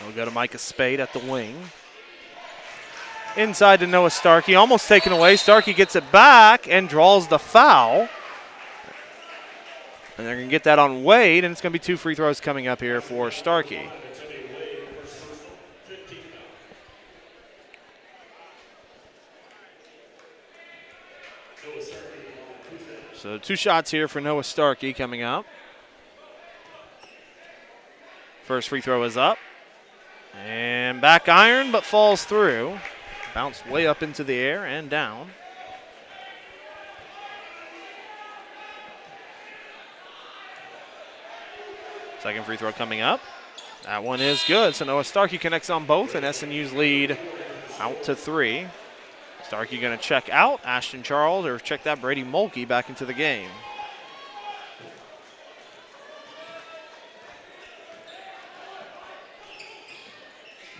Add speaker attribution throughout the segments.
Speaker 1: We'll go to Micah Spade at the wing. Inside to Noah Starkey, almost taken away. Starkey gets it back and draws the foul. And they're going to get that on Wade, and it's going to be 2 free throws coming up here for Starkey. So 2 shots here for Noah Starkey coming up. First free throw is up. And back iron, but falls through. Bounced way up into the air and down. Second free throw coming up. That one is good. So Noah Starkey connects on both, and SNU's lead out to 3. Starkey going to check out. Ashton Charles, or check that, Brady Mulkey back into the game.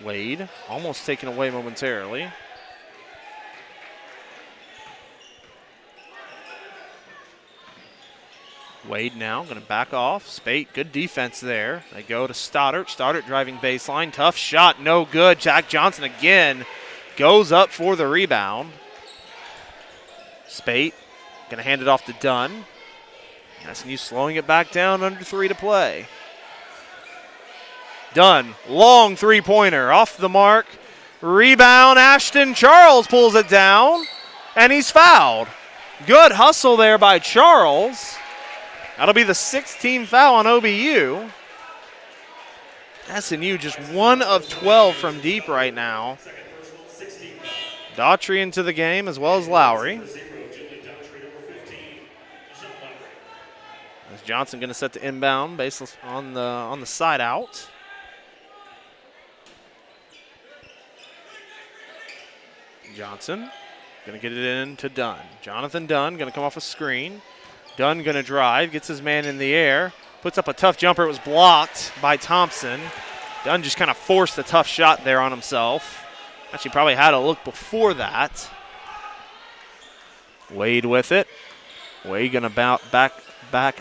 Speaker 1: Wade almost taken away momentarily. Wade now going to back off. Spate, good defense there. They go to Stoddard. Stoddard driving baseline. Tough shot, no good. Jack Johnson again goes up for the rebound. Spate going to hand it off to Dunn. SNU slowing it back down, under 3 to play. Dunn, long three-pointer, off the mark. Rebound, Ashton Charles pulls it down, and he's fouled. Good hustle there by Charles. That'll be the 16th foul on OBU. SNU just 1 of 12 from deep right now. Daughtry into the game as well as Lowry. As Johnson going to set the inbound baseless on the side out. Johnson going to get it in to Dunn. Jonathan Dunn going to come off a screen. Dunn going to drive, gets his man in the air, puts up a tough jumper. It was blocked by Thompson. Dunn just kind of forced a tough shot there on himself. Actually probably had a look before that. Wade with it. Wade going to back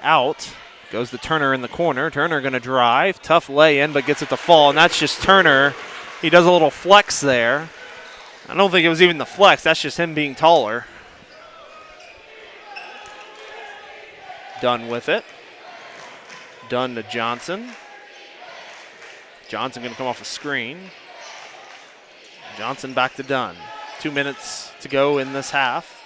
Speaker 1: out. Goes to Turner in the corner. Turner going to drive. Tough lay-in, but gets it to fall, and that's just Turner. He does a little flex there. I don't think it was even the flex. That's just him being taller. Dunn with it. Dunn to Johnson. Johnson going to come off a screen. Johnson back to Dunn. 2 minutes to go in this half.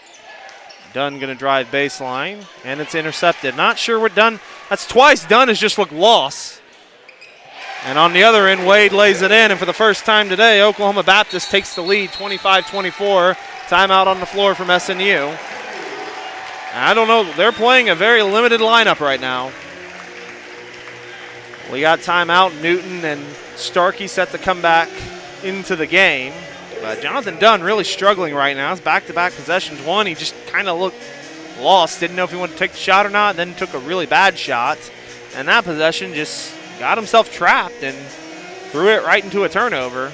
Speaker 1: Dunn going to drive baseline, and it's intercepted. Not sure what Dunn, that's twice Dunn has just looked lost. And on the other end, Wade lays it in, and for the first time today, Oklahoma Baptist takes the lead, 25-24. Timeout on the floor from SNU. I don't know, they're playing a very limited lineup right now. We got timeout. Newton and Starkey set to come back into the game. But Jonathan Dunn really struggling right now. It's back-to-back possessions. One, he just kind of looked lost, didn't know if he wanted to take the shot or not, then took a really bad shot. And that possession just got himself trapped and threw it right into a turnover.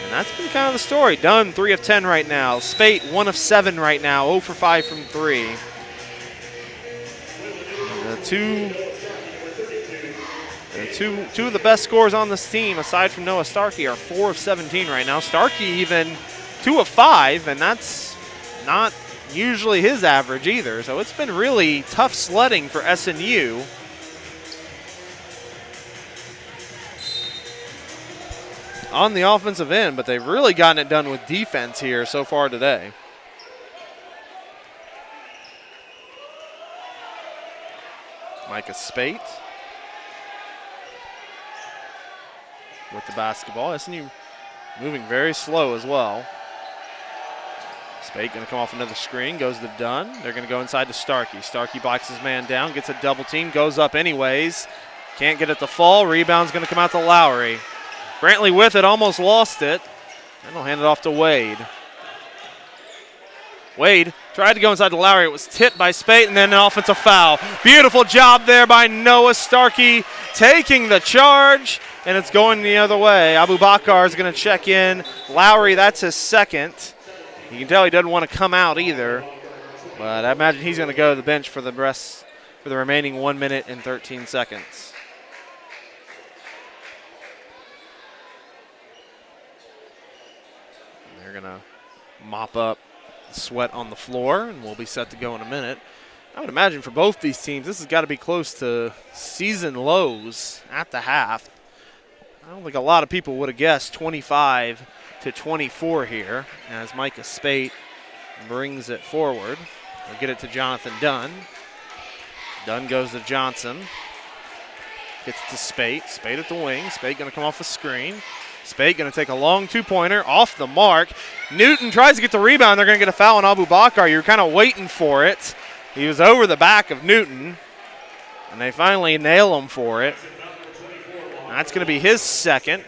Speaker 1: And that's been kind of the story. Dunn, 3 of 10 right now. Spate, 1 of 7 right now, 0 for 5 from 3. Two of the best scorers on this team, aside from Noah Starkey, are 4 of 17 right now. Starkey even 2 of 5, and that's not usually his average either. So it's been really tough sledding for SNU. On the offensive end, but they've really gotten it done with defense here so far today. Micah Spate with the basketball. SNU moving very slow as well. Spate going to come off another screen, goes to Dunn. They're going to go inside to Starkey. Starkey blocks his man down, gets a double team, goes up anyways. Can't get it to fall. Rebound's going to come out to Lowry. Brantley with it, almost lost it. And they'll hand it off to Wade. Wade tried to go inside to Lowry. It was tipped by Spate, and then an offensive foul. Beautiful job there by Noah Starkey taking the charge, and it's going the other way. Abu Bakar is going to check in. Lowry, that's his second. You can tell he doesn't want to come out either, but I imagine he's going to go to the bench for the remaining 1 minute and 13 seconds. They're going to mop up sweat on the floor, and we'll be set to go in a minute. I would imagine for both these teams, this has got to be close to season lows at the half. I don't think a lot of people would have guessed 25-24 here as Micah Spate brings it forward. We'll get it to Jonathan Dunn. Dunn goes to Johnson. Gets it to Spate. Spate at the wing. Spate going to come off the screen. Spate going to take a long two-pointer off the mark. Newton tries to get the rebound. They're going to get a foul on Abu Bakar. You're kind of waiting for it. He was over the back of Newton, and they finally nail him for it. That's going to be his second.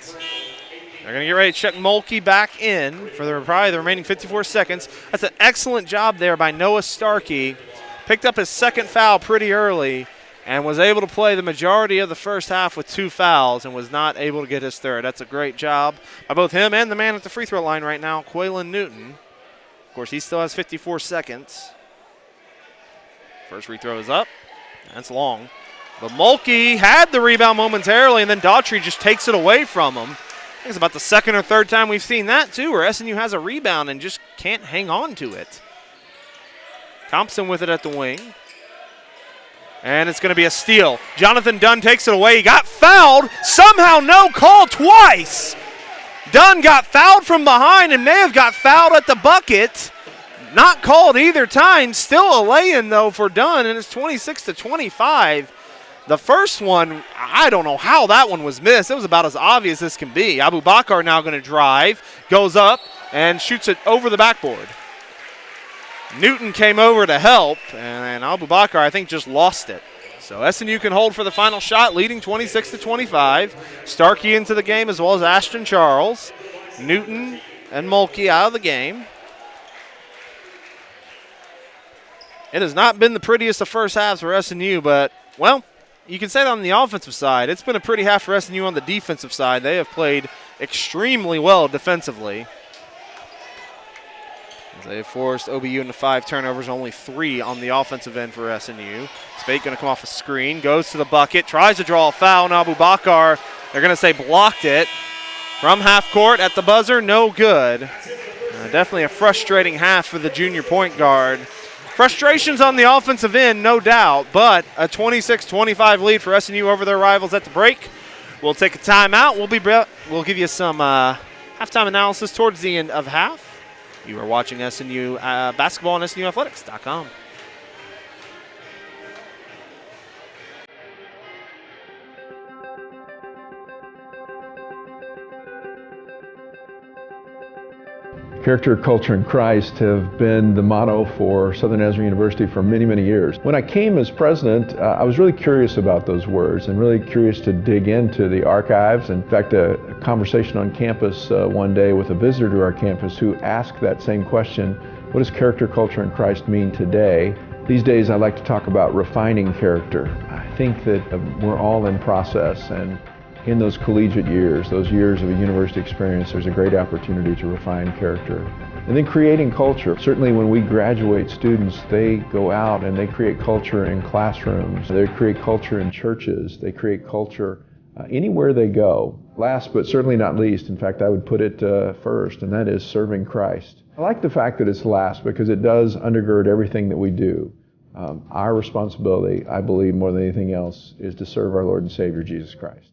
Speaker 1: They're going to get ready to check Mulkey back in for probably the remaining 54 seconds. That's an excellent job there by Noah Starkey. Picked up his second foul pretty early and was able to play the majority of the first half with 2 fouls and was not able to get his third. That's a great job by both him and the man at the free throw line right now, Quaylen Newton. Of course, he still has 54 seconds. First free throw is up. That's long. But Mulkey had the rebound momentarily, and then Daughtry just takes it away from him. I think it's about the second or third time we've seen that, too, where SNU has a rebound and just can't hang on to it. Thompson with it at the wing. And it's going to be a steal. Jonathan Dunn takes it away. He got fouled. Somehow no call twice. Dunn got fouled from behind and may have got fouled at the bucket. Not called either time. Still a lay-in, though, for Dunn, and it's 26-25. The first one, I don't know how that one was missed. It was about as obvious as can be. Abu Bakar now going to drive, goes up, and shoots it over the backboard. Newton came over to help, and Abu Bakar, I think, just lost it. So SNU can hold for the final shot, leading 26-25. Starkey into the game as well as Ashton Charles. Newton and Mulkey out of the game. It has not been the prettiest of first halves for SNU, but, well, you can say that on the offensive side. It's been a pretty half for SNU on the defensive side. They have played extremely well defensively. They have forced OBU into 5 turnovers, only 3 on the offensive end for SNU. Spate going to come off a screen, goes to the bucket, tries to draw a foul on Abu Bakar. They're going to say blocked it. From half court at the buzzer, no good. Definitely a frustrating half for the junior point guard. Frustrations on the offensive end, no doubt, but a 26-25 lead for SNU over their rivals at the break. We'll take a timeout. We'll give you some halftime analysis towards the end of half. You are watching SNU basketball on SNUathletics.com.
Speaker 2: Character, culture, and Christ have been the motto for Southern Nazarene University for many, many years. When I came as president, I was really curious about those words and really curious to dig into the archives. In fact, a conversation on campus one day with a visitor to our campus who asked that same question, what does character, culture, and Christ mean today? These days I like to talk about refining character. I think that we're all in process, and in those collegiate years, those years of a university experience, there's a great opportunity to refine character. And then creating culture. Certainly when we graduate students, they go out and they create culture in classrooms. They create culture in churches. They create culture anywhere they go. Last but certainly not least, in fact, I would put it first, and that is serving Christ. I like the fact that it's last because it does undergird everything that we do. Our responsibility, I believe, more than anything else, is to serve our Lord and Savior, Jesus Christ.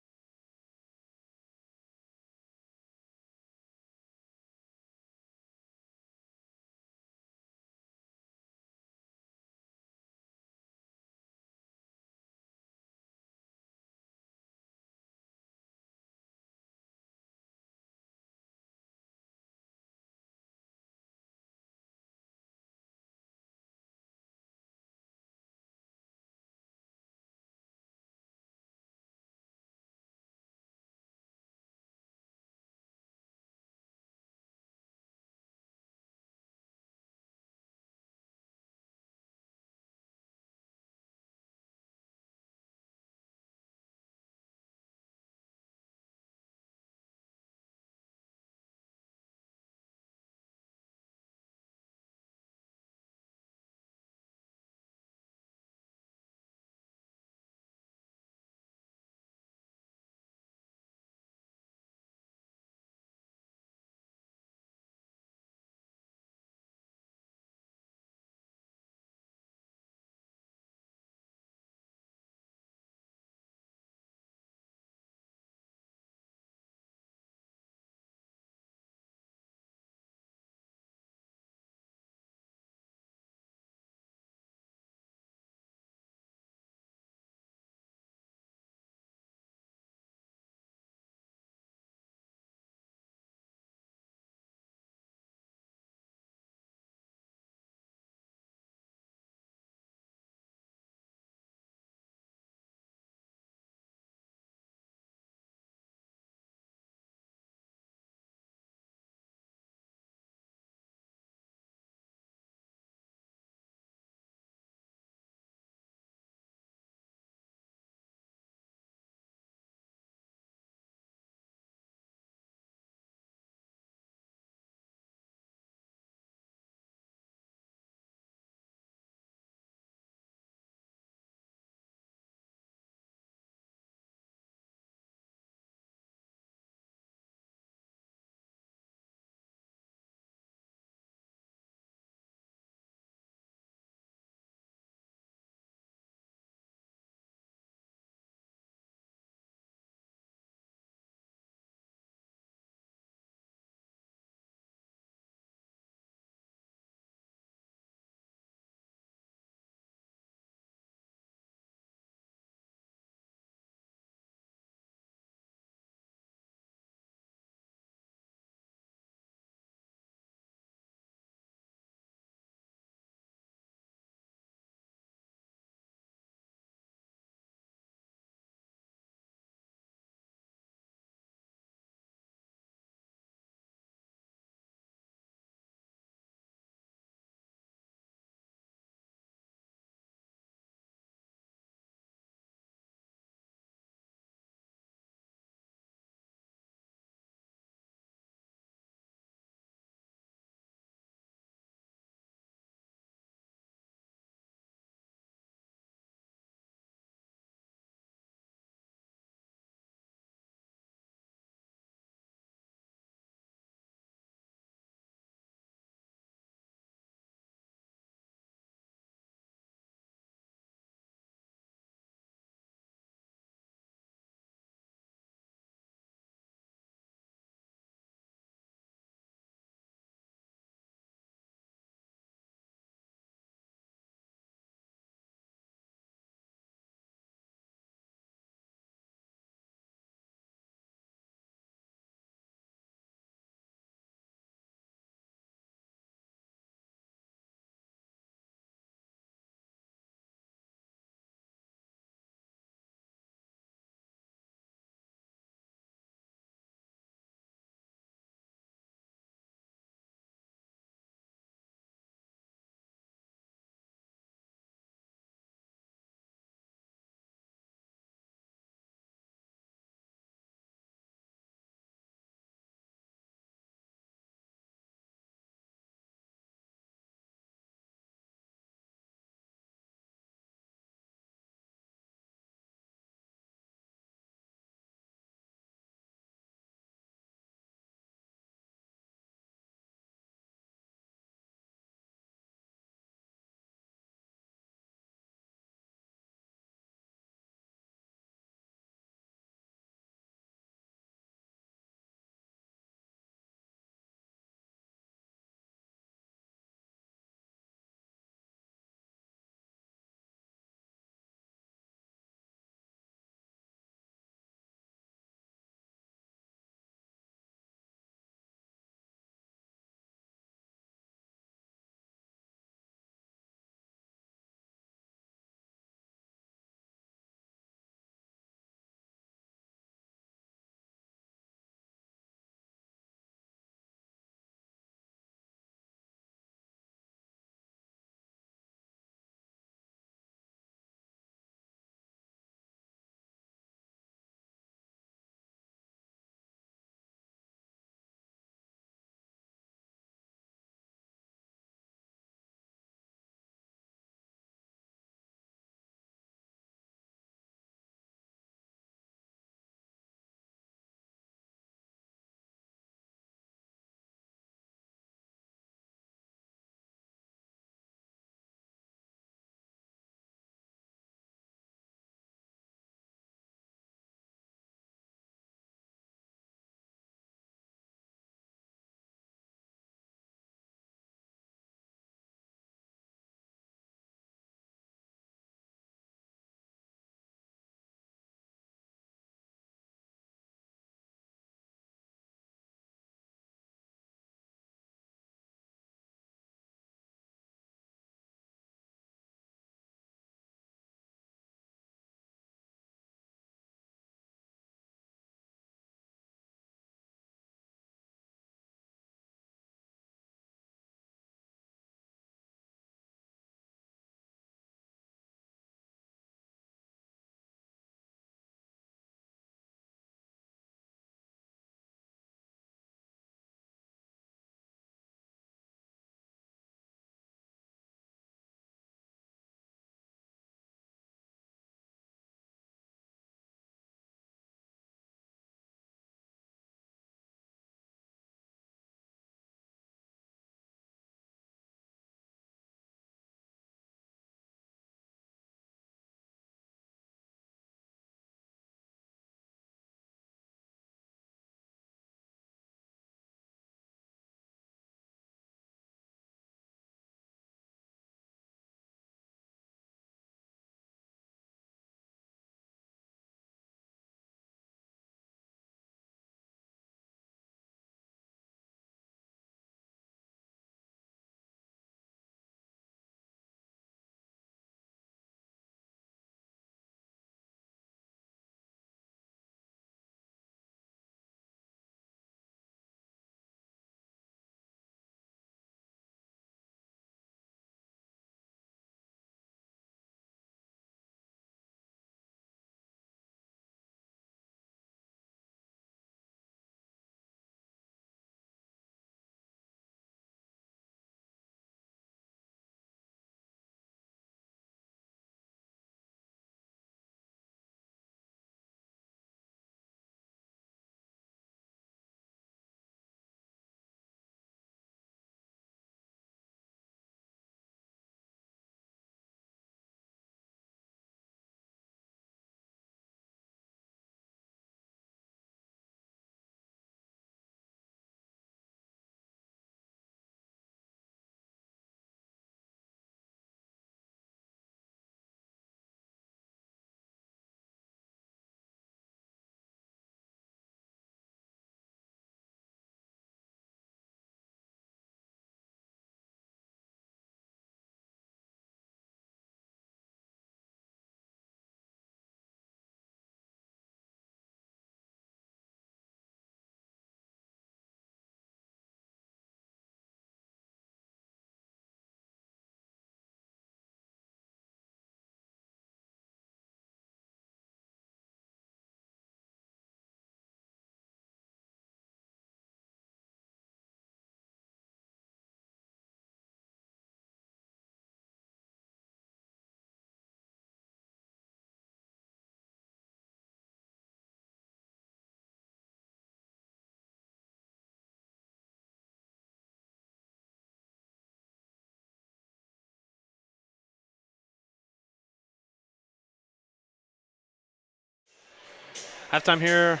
Speaker 1: Halftime here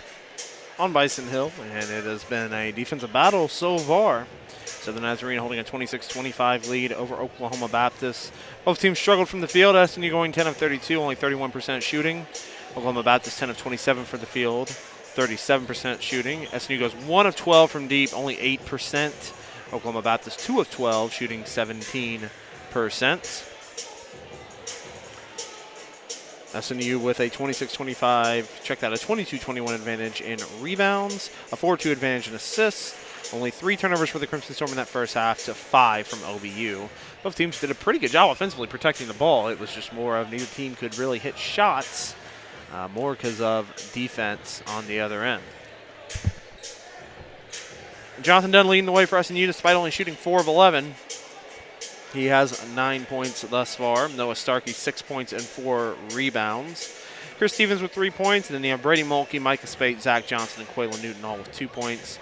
Speaker 1: on Bison Hill, and it has been a defensive battle so far. Southern Nazarene holding a 26-25 lead over Oklahoma Baptist. Both teams struggled from the field. SNU going 10 of 32, only 31% shooting. Oklahoma Baptist 10 of 27 for the field, 37% shooting. SNU goes 1 of 12 from deep, only 8%. Oklahoma Baptist 2 of 12, shooting 17%. SNU with a 26-25, check that, a 22-21 advantage in rebounds, a 4-2 advantage in assists. Only 3 turnovers for the Crimson Storm in that first half to 5 from OBU. Both teams did a pretty good job offensively protecting the ball. It was just more of neither team could really hit shots, more because of defense on the other end. Jonathan Dunn leading the way for SNU despite only shooting 4 of 11. He has 9 points thus far. Noah Starkey 6 points and 4 rebounds. Chris Stevens with 3 points, and then you have Brady Mulkey, Micah Spate, Zach Johnson, and Quaylen Newton all with 2 points.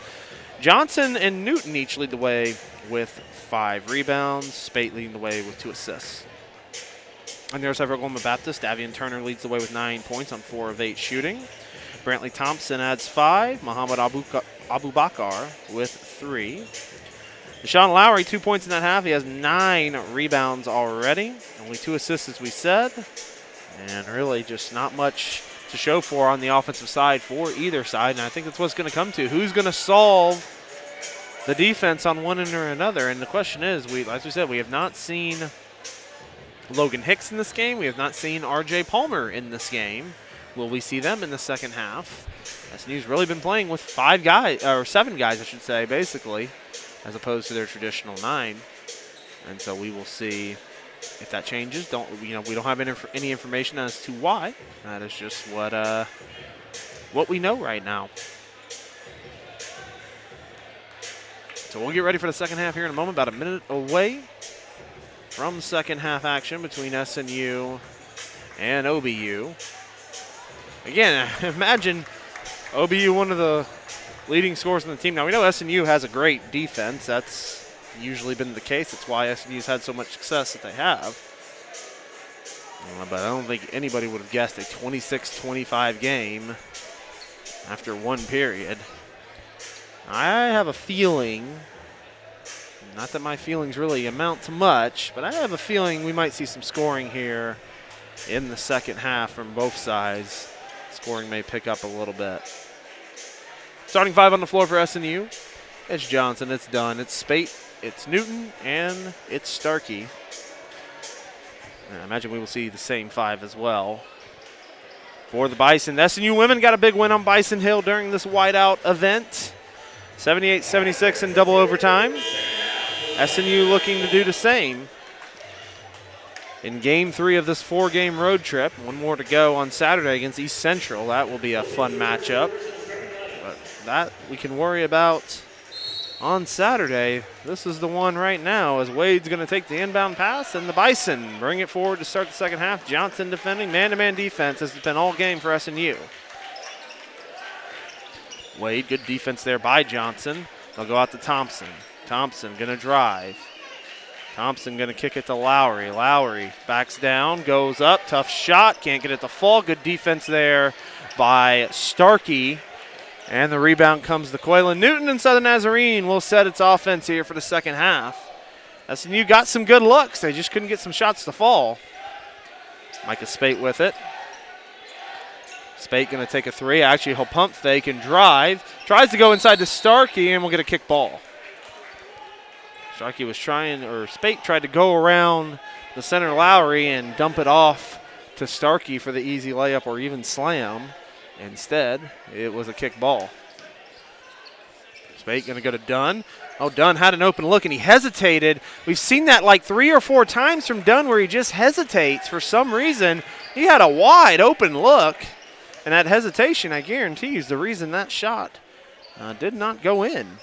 Speaker 1: Johnson and Newton each lead the way with 5 rebounds. Spate leading the way with 2 assists. On the other side for Oklahoma Baptist, Davian Turner leads the way with 9 points on 4 of 8 shooting. Brantley Thompson adds 5. Muhammad Abubakar with 3. Deshaun Lowry, 2 points in that half. He has 9 rebounds already. Only 2 assists, as we said. And really just not much to show for on the offensive side for either side. And I think that's what's going to come to. Who's going to solve the defense on one end or another? And the question is, as we said, we have not seen Logan Hicks in this game. We have not seen RJ Palmer in this game. Will we see them in the second half? SNU's really been playing with 7 guys, I should say, basically, as opposed to their traditional 9. And so we will see if that changes. We don't have any information as to why. That is just what we know right now. So we'll get ready for the second half here in a moment, about a minute away from second half action between SNU and OBU. Again, imagine OBU, one of the leading scorers on the team. Now, we know SNU has a great defense. That's usually been the case. That's why SNU's had so much success that they have. But I don't think anybody would have guessed a 26-25 game after one period. I have a feeling, not that my feelings really amount to much, but I have a feeling we might see some scoring here in the second half from both sides. Scoring may pick up a little bit. Starting 5 on the floor for SNU. It's Johnson, it's Dunn, it's Spate, it's Newton, and it's Starkey. And I imagine we will see the same 5 as well. For the Bison, the SNU women got a big win on Bison Hill during this whiteout event. 78-76 in double overtime. SNU looking to do the same in Game 3 of this 4-game road trip. One more to go on Saturday against East Central. That will be a fun matchup. But that we can worry about on Saturday. This is the one right now as Wade's going to take the inbound pass, and the Bison bring it forward to start the second half. Johnson defending. Man-to-man defense has been all game for SNU. Wade, good defense there by Johnson. They'll go out to Thompson. Thompson going to drive. Thompson going to kick it to Lowry. Lowry backs down, goes up, tough shot, can't get it to fall. Good defense there by Starkey. And the rebound comes to Quaylen Newton, and Southern Nazarene will set its offense here for the second half. SNU got some good looks. They just couldn't get some shots to fall. Micah Spate with it. Spate going to take a 3. Actually, he'll pump fake and drive. Tries to go inside to Starkey, and we'll get a kick ball. Starkey was Spate tried to go around the center Lowry and dump it off to Starkey for the easy layup or even slam. Instead, it was a kick ball. Spate going to go to Dunn. Oh, Dunn had an open look, and he hesitated. We've seen that like 3 or 4 times from Dunn where he just hesitates for some reason. He had a wide open look, and that hesitation, I guarantee, is the reason that shot did not go in.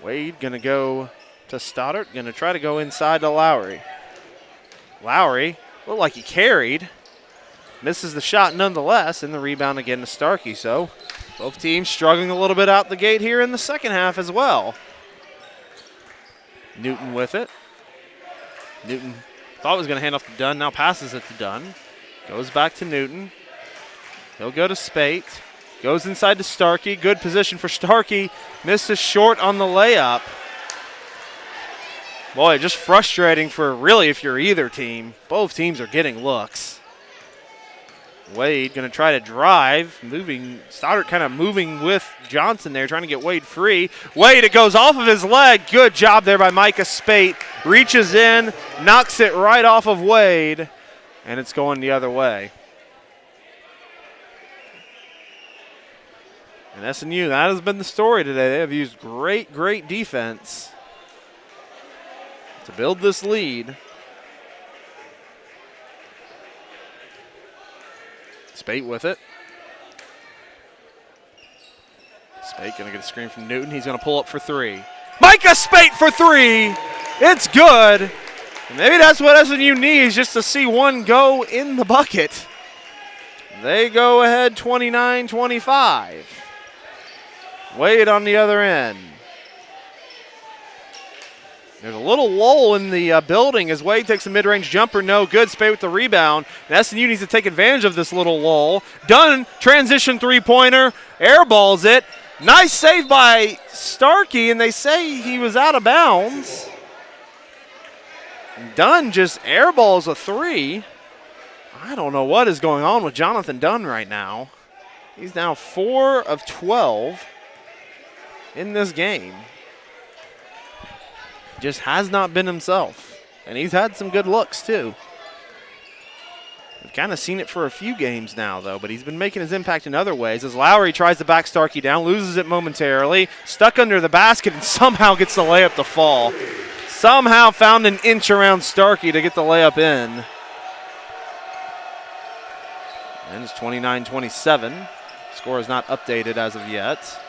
Speaker 1: Wade going to go to Stoddard, going to try to go inside to Lowry. Lowry looked like he carried. Misses the shot nonetheless, and the rebound again to Starkey. So both teams struggling a little bit out the gate here in the second half as well. Newton with it. Newton thought he was going to hand off to Dunn, now passes it to Dunn. Goes back to Newton. He'll go to Spate. Goes inside to Starkey. Good position for Starkey. Misses short on the layup. Boy, just frustrating for really if you're either team. Both teams are getting looks. Wade going to try to drive. Stoddard kind of moving with Johnson there, trying to get Wade free. Wade, it goes off of his leg. Good job there by Micah Spate. Reaches in, knocks it right off of Wade, and it's going the other way. And SNU, that has been the story today. They have used great defense to build this lead. Spate with it. Spate going to get a screen from Newton. He's going to pull up for three. Micah Spate for three. It's good. And maybe that's what SNU needs, just to see one go in the bucket. They go ahead 29-25. Wade on the other end. There's a little lull in the building as Wade takes a mid-range jumper. No good. Spade with the rebound. And SNU needs to take advantage of this little lull. Dunn, transition three-pointer. Airballs it. Nice save by Starkey, and they say he was out of bounds. Dunn just airballs a three. I don't know what is going on with Jonathan Dunn right now. He's now 4 of 12 in this game. Just has not been himself. And he's had some good looks, too. We've kind of seen it for a few games now, though, but he's been making his impact in other ways as Lowry tries to back Starkey down, loses it momentarily, stuck under the basket, and somehow gets the layup to fall. Somehow found an inch around Starkey to get the layup in. And it's 29-27. Score is not updated as of yet.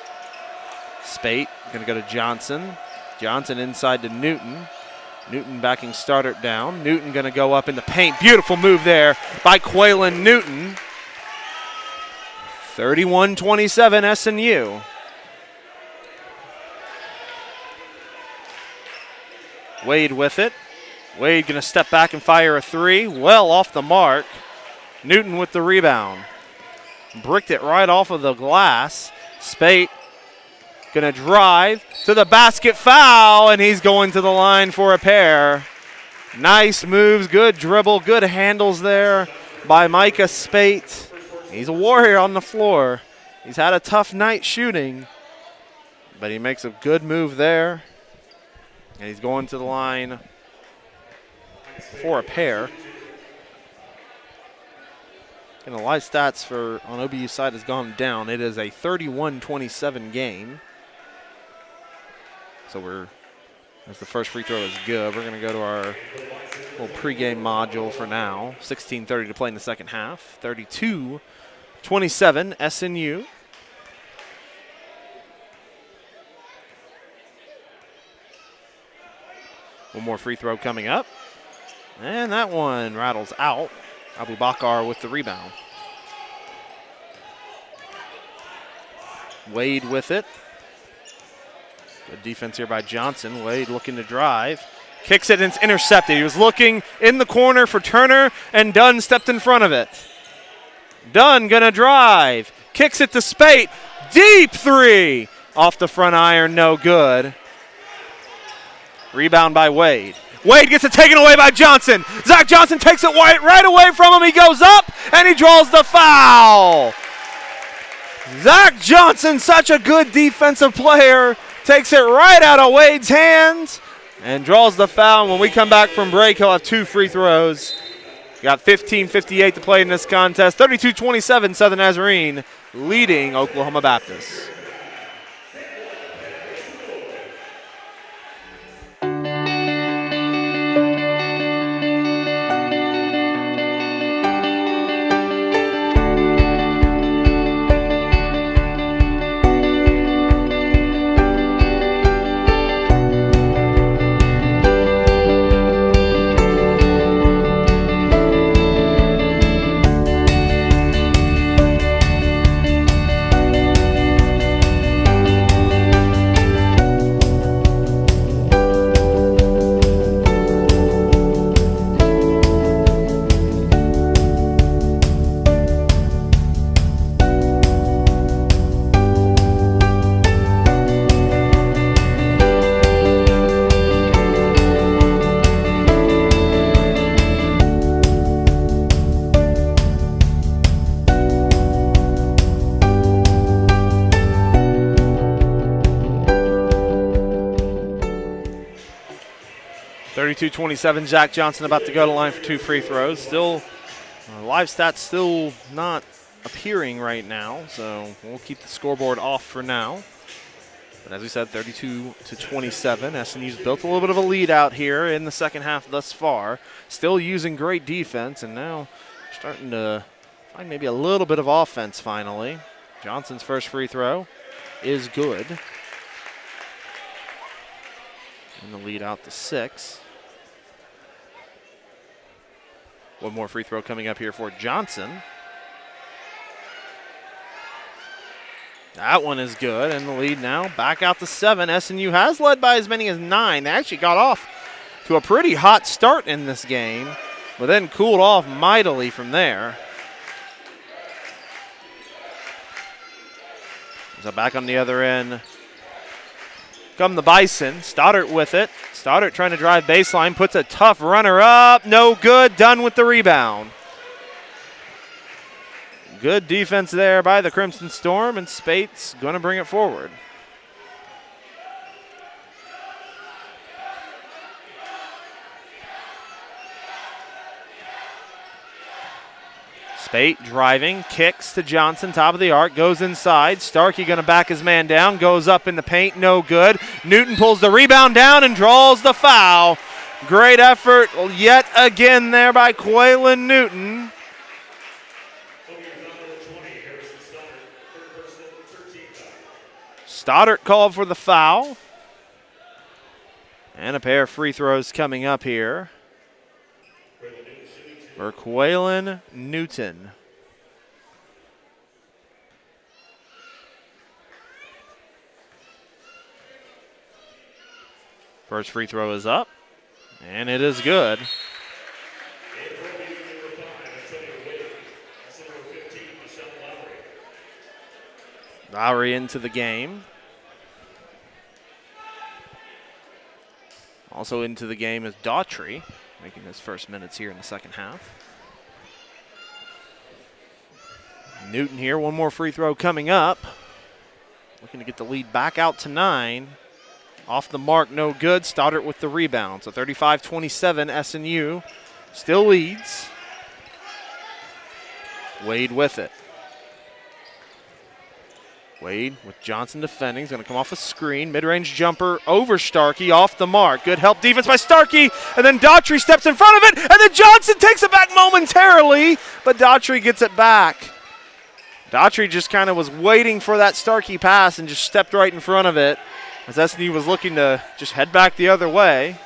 Speaker 1: Spate going to go to Johnson. Johnson inside to Newton. Newton backing Stoddard down. Newton going to go up in the paint. Beautiful move there by Quaylen Newton. 31-27 SNU. Wade with it. Wade going to step back and fire a three. Well off the mark. Newton with the rebound. Bricked it right off of the glass. Spate going to drive to the basket, foul, and he's going to the line for a pair. Nice moves, good dribble, good handles there by Micah Spate. He's a warrior on the floor. He's had a tough night shooting, but he makes a good move there. And he's going to the line for a pair. And the live stats for on OBU's side has gone down. It is a 31-27 game. So as the first free throw is good, we're going to go to our little pregame module for now. 16:30 to play in the second half. 32-27 SNU. One more free throw coming up. And that one rattles out. Abu Bakar with the rebound. Wade with it. Good defense here by Johnson. Wade looking to drive. Kicks it and it's intercepted. He was looking in the corner for Turner, and Dunn stepped in front of it. Dunn gonna drive. Kicks it to Spate. Deep three. Off the front iron, no good. Rebound by Wade. Wade gets it taken away by Johnson. Zach Johnson takes it right away from him. He goes up and he draws the foul. Zach Johnson, such a good defensive player, takes it right out of Wade's hands and draws the foul. When we come back from break, he'll have 2 free throws. Got 15:58 to play in this contest. 32-27, Southern Nazarene leading Oklahoma Baptist. 32-27, Zach Johnson about to go to line for 2 free throws. Still, live stats still not appearing right now, so we'll keep the scoreboard off for now. But as we said, 32-27. SNU's built a little bit of a lead out here in the second half thus far. Still using great defense, and now starting to find maybe a little bit of offense finally. Johnson's first free throw is good. And the lead out to 6. One more free throw coming up here for Johnson. That one is good, and the lead now back out to 7. SNU has led by as many as 9. They actually got off to a pretty hot start in this game, but then cooled off mightily from there. So back on the other end come the Bison. Stoddard with it. Stoddard trying to drive baseline, puts a tough runner up. No good, done with the rebound. Good defense there by the Crimson Storm, and Spate's going to bring it forward. Spate driving, kicks to Johnson, top of the arc, goes inside. Starkey going to back his man down, goes up in the paint, no good. Newton pulls the rebound down and draws the foul. Great effort yet again there by Quaylen Newton. Stoddard called for the foul. And a pair of free throws coming up here for Quaylen Newton. First free throw is up, and it is good. Lowry into the game. Also into the game is Daughtry, making his first minutes here in the second half. Newton here, one more free throw coming up. Looking to get the lead back out to 9. Off the mark, no good. Stoddard with the rebound. So 35-27, SNU still leads. Wade with it. Wade with Johnson defending. He's going to come off a screen. Mid-range jumper over Starkey, off the mark. Good help defense by Starkey. And then Daughtry steps in front of it. And then Johnson takes it back momentarily. But Daughtry gets it back. Daughtry just kind of was waiting for that Starkey pass and just stepped right in front of it as SNU was looking to just head back the other way.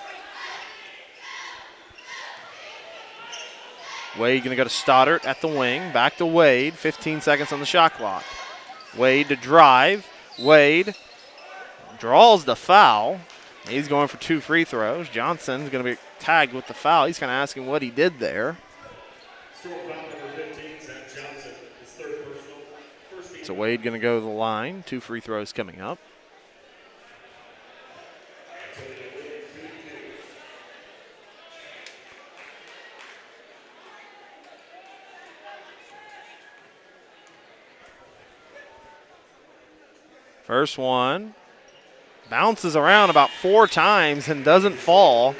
Speaker 1: Wade going to go to Stoddard at the wing. Back to Wade. 15 seconds on the shot clock. Wade to drive. Wade draws the foul. He's going for 2 free throws. Johnson's going to be tagged with the foul. He's kind of asking what he did there. So Wade going to go to the line. 2 free throws coming up. First one bounces around about 4 times and doesn't fall.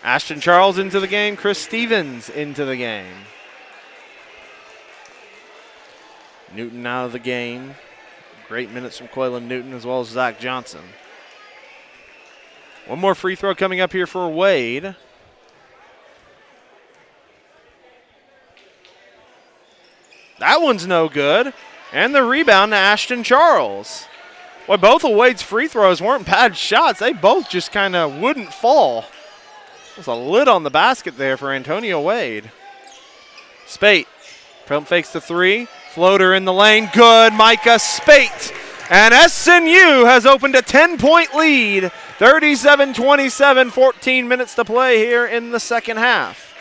Speaker 1: Ashton Charles into the game. Chris Stevens into the game. Newton out of the game. Great minutes from Quaylen Newton as well as Zach Johnson. One more free throw coming up here for Wade. That one's no good. And the rebound to Ashton Charles. Boy, both of Wade's free throws weren't bad shots. They both just kind of wouldn't fall. There's a lid on the basket there for Antonio Wade. Spate. Pump fakes the 3. Floater in the lane. Good. Micah Spate. And SNU has opened a 10-point lead. 37-27. 14 minutes to play here in the second half.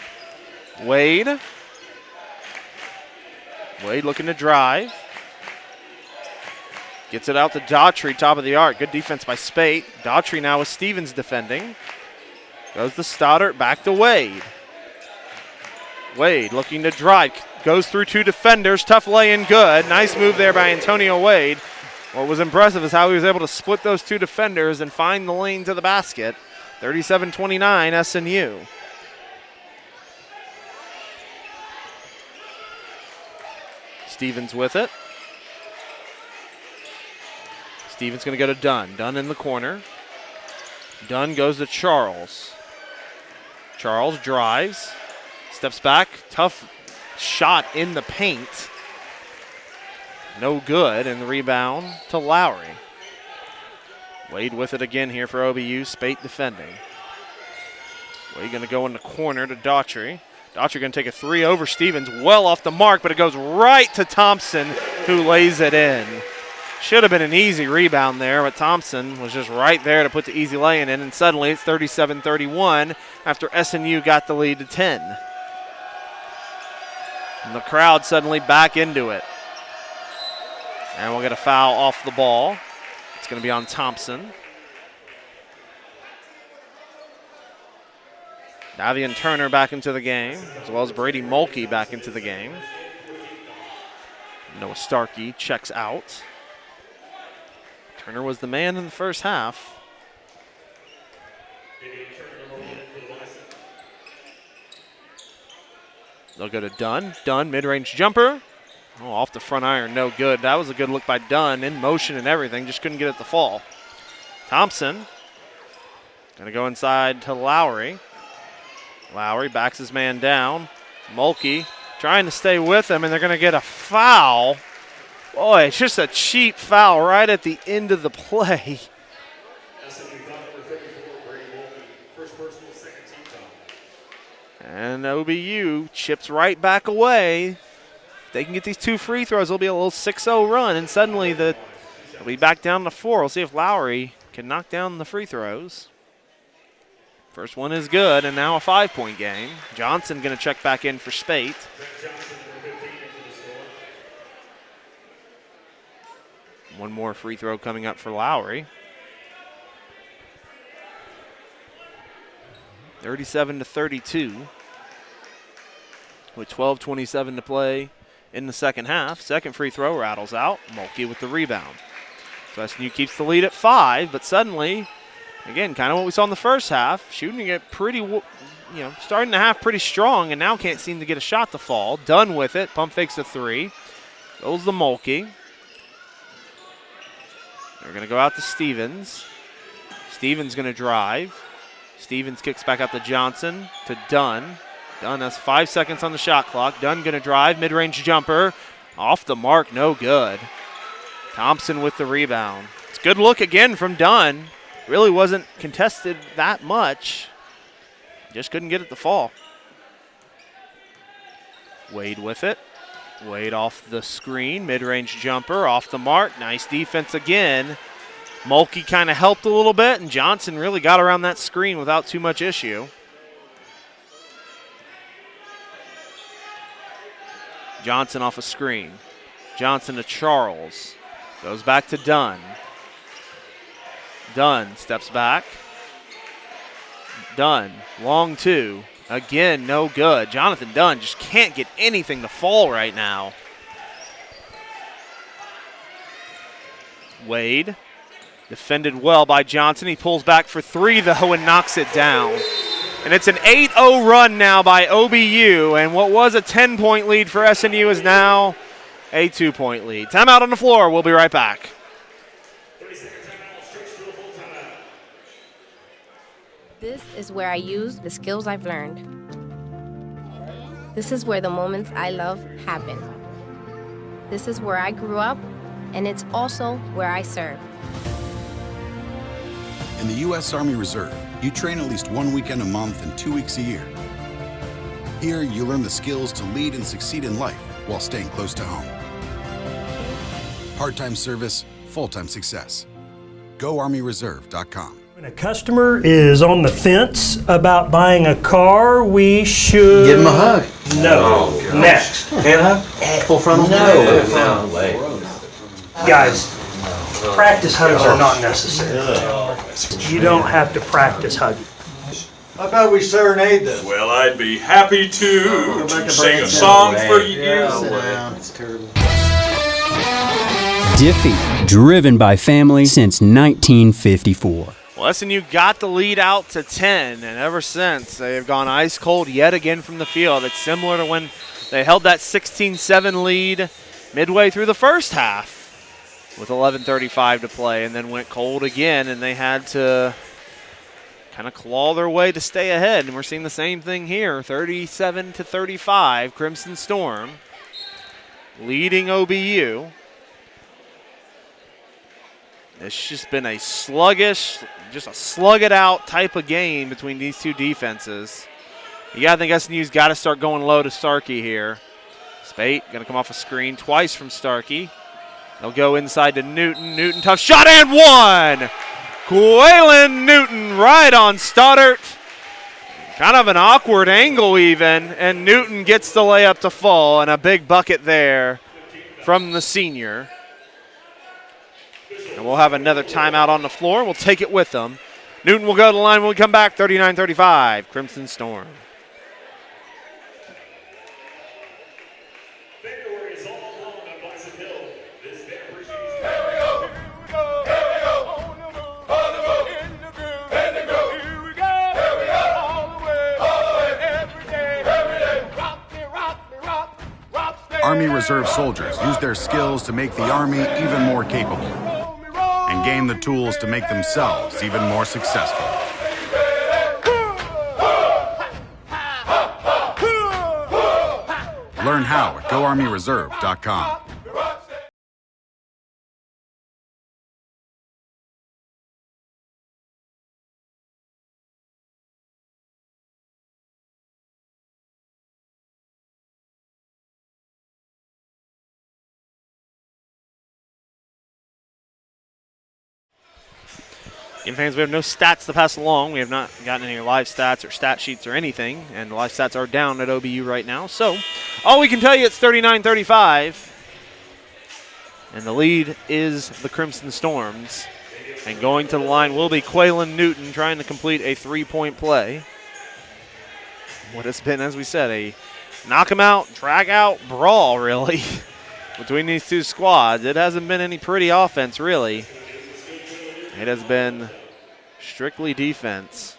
Speaker 1: Wade. Wade looking to drive. Gets it out to Daughtry, top of the arc. Good defense by Spate. Daughtry now with Stevens defending. Goes to Stoddard, back to Wade. Wade looking to drive. Goes through 2 defenders. Tough lay-in, good. Nice move there by Antonio Wade. What was impressive is how he was able to split those 2 defenders and find the lane to the basket. 37-29 SNU. Stevens with it. Stevens going to go to Dunn. Dunn in the corner. Dunn goes to Charles. Charles drives, steps back, tough shot in the paint. No good, and the rebound to Lowry. Wade with it again here for OBU, Spate defending. Wade going to go in the corner to Daughtry. Daughtry going to take a three over Stevens, well off the mark, but it goes right to Thompson, who lays it in. Should have been an easy rebound there, but Thompson was just right there to put the easy lay-in in, and suddenly it's 37-31 after SNU got the lead to 10. And the crowd suddenly back into it. And we'll get a foul off the ball. It's going to be on Thompson. Davian Turner back into the game, as well as Brady Mulkey back into the game. Noah Starkey checks out. Turner was the man in the first half. They'll go to Dunn. Dunn, mid-range jumper. Oh, off the front iron, no good. That was a good look by Dunn, in motion and everything, just couldn't get it to fall. Thompson gonna go inside to Lowry. Lowry backs his man down. Mulkey trying to stay with him, and they're gonna get a foul. Boy, it's just a cheap foul right at the end of the play. And OBU chips right back away. If they can get these two free throws, it'll be a little 6-0 run, and suddenly they'll be back down to 4. We'll see if Lowry can knock down the free throws. First one is good, and now a 5-point game. Johnson going to check back in for Spate. One more free throw coming up for Lowry. 37-32. With 12:27 to play in the second half. Second free throw rattles out. Mulkey with the rebound. So SNU keeps the lead at 5, but suddenly, again, kind of what we saw in the first half, shooting it pretty, starting the half pretty strong, and now can't seem to get a shot to fall. Done with it. Pump fakes a 3. Goes the Mulkey. They're going to go out to Stevens. Stevens going to drive. Stevens kicks back out to Johnson, to Dunn. Dunn has 5 seconds on the shot clock. Dunn going to drive, mid-range jumper. Off the mark, no good. Thompson with the rebound. It's a good look again from Dunn. Really wasn't contested that much. Just couldn't get it to fall. Wade with it. Wade off the screen, mid-range jumper, off the mark. Nice defense again. Mulkey kind of helped a little bit, and Johnson really got around that screen without too much issue. Johnson off a screen. Johnson to Charles. Goes back to Dunn. Dunn steps back. Dunn, long 2. Again, no good. Jonathan Dunn just can't get anything to fall right now. Wade, defended well by Johnson. He pulls back for 3, though, and knocks it down. And it's an 8-0 run now by OBU, and what was a 10-point lead for SNU is now a 2-point lead. Timeout on the floor. We'll be right back.
Speaker 3: This is where I use the skills I've learned. This is where the moments I love happen. This is where I grew up, and it's also where I serve.
Speaker 4: In the U.S. Army Reserve, you train at least 1 weekend a month and 2 weeks a year. Here, you learn the skills to lead and succeed in life while staying close to home. Part-time service, full-time success. GoArmyReserve.com.
Speaker 5: When a customer is on the fence about buying a car, we should
Speaker 6: give them a hug.
Speaker 5: No.
Speaker 6: Oh,
Speaker 5: next.
Speaker 6: Hand hug? Full frontal? No way.
Speaker 5: Guys, practice hugs are not necessary. You don't have to practice hugging.
Speaker 7: How about we serenade them?
Speaker 8: Well, I'd be happy to sing a song for you.
Speaker 6: That's terrible.
Speaker 9: Diffie, driven by family since 1954.
Speaker 1: Well, SNU got the lead out to 10, and ever since, they have gone ice cold yet again from the field. It's similar to when they held that 16-7 lead midway through the first half with 11:35 to play, and then went cold again, and they had to kind of claw their way to stay ahead. And we're seeing the same thing here, 37-35, Crimson Storm leading OBU. It's just been a sluggish, just a slug-it-out type of game between these two defenses. You got to think SNU's got to start going low to Starkey here. Spate going to come off a screen twice from Starkey. They'll go inside to Newton. Newton, tough shot, and one! Quaylen Newton right on Stoddart. Kind of an awkward angle even, and Newton gets the layup to fall, and a big bucket there from the senior. And we'll have another timeout on the floor. We'll take it with them. Newton will go to the line when we come back, 39-35, Crimson Storm.
Speaker 4: Army Reserve soldiers use their skills to make the Army even more capable and gain the tools to make themselves even more successful. Learn how at GoArmyReserve.com.
Speaker 1: Fans, we have no stats to pass along. We have not gotten any live stats or stat sheets or anything, and the live stats are down at OBU right now. So all we can tell you, it's 39-35, and the lead is the Crimson Storms. And going to the line will be Quaylen Newton trying to complete a three-point play. What has been, as we said, a knock-em-out, drag-out brawl, really, between these two squads. It hasn't been any pretty offense, really. It has been strictly defense.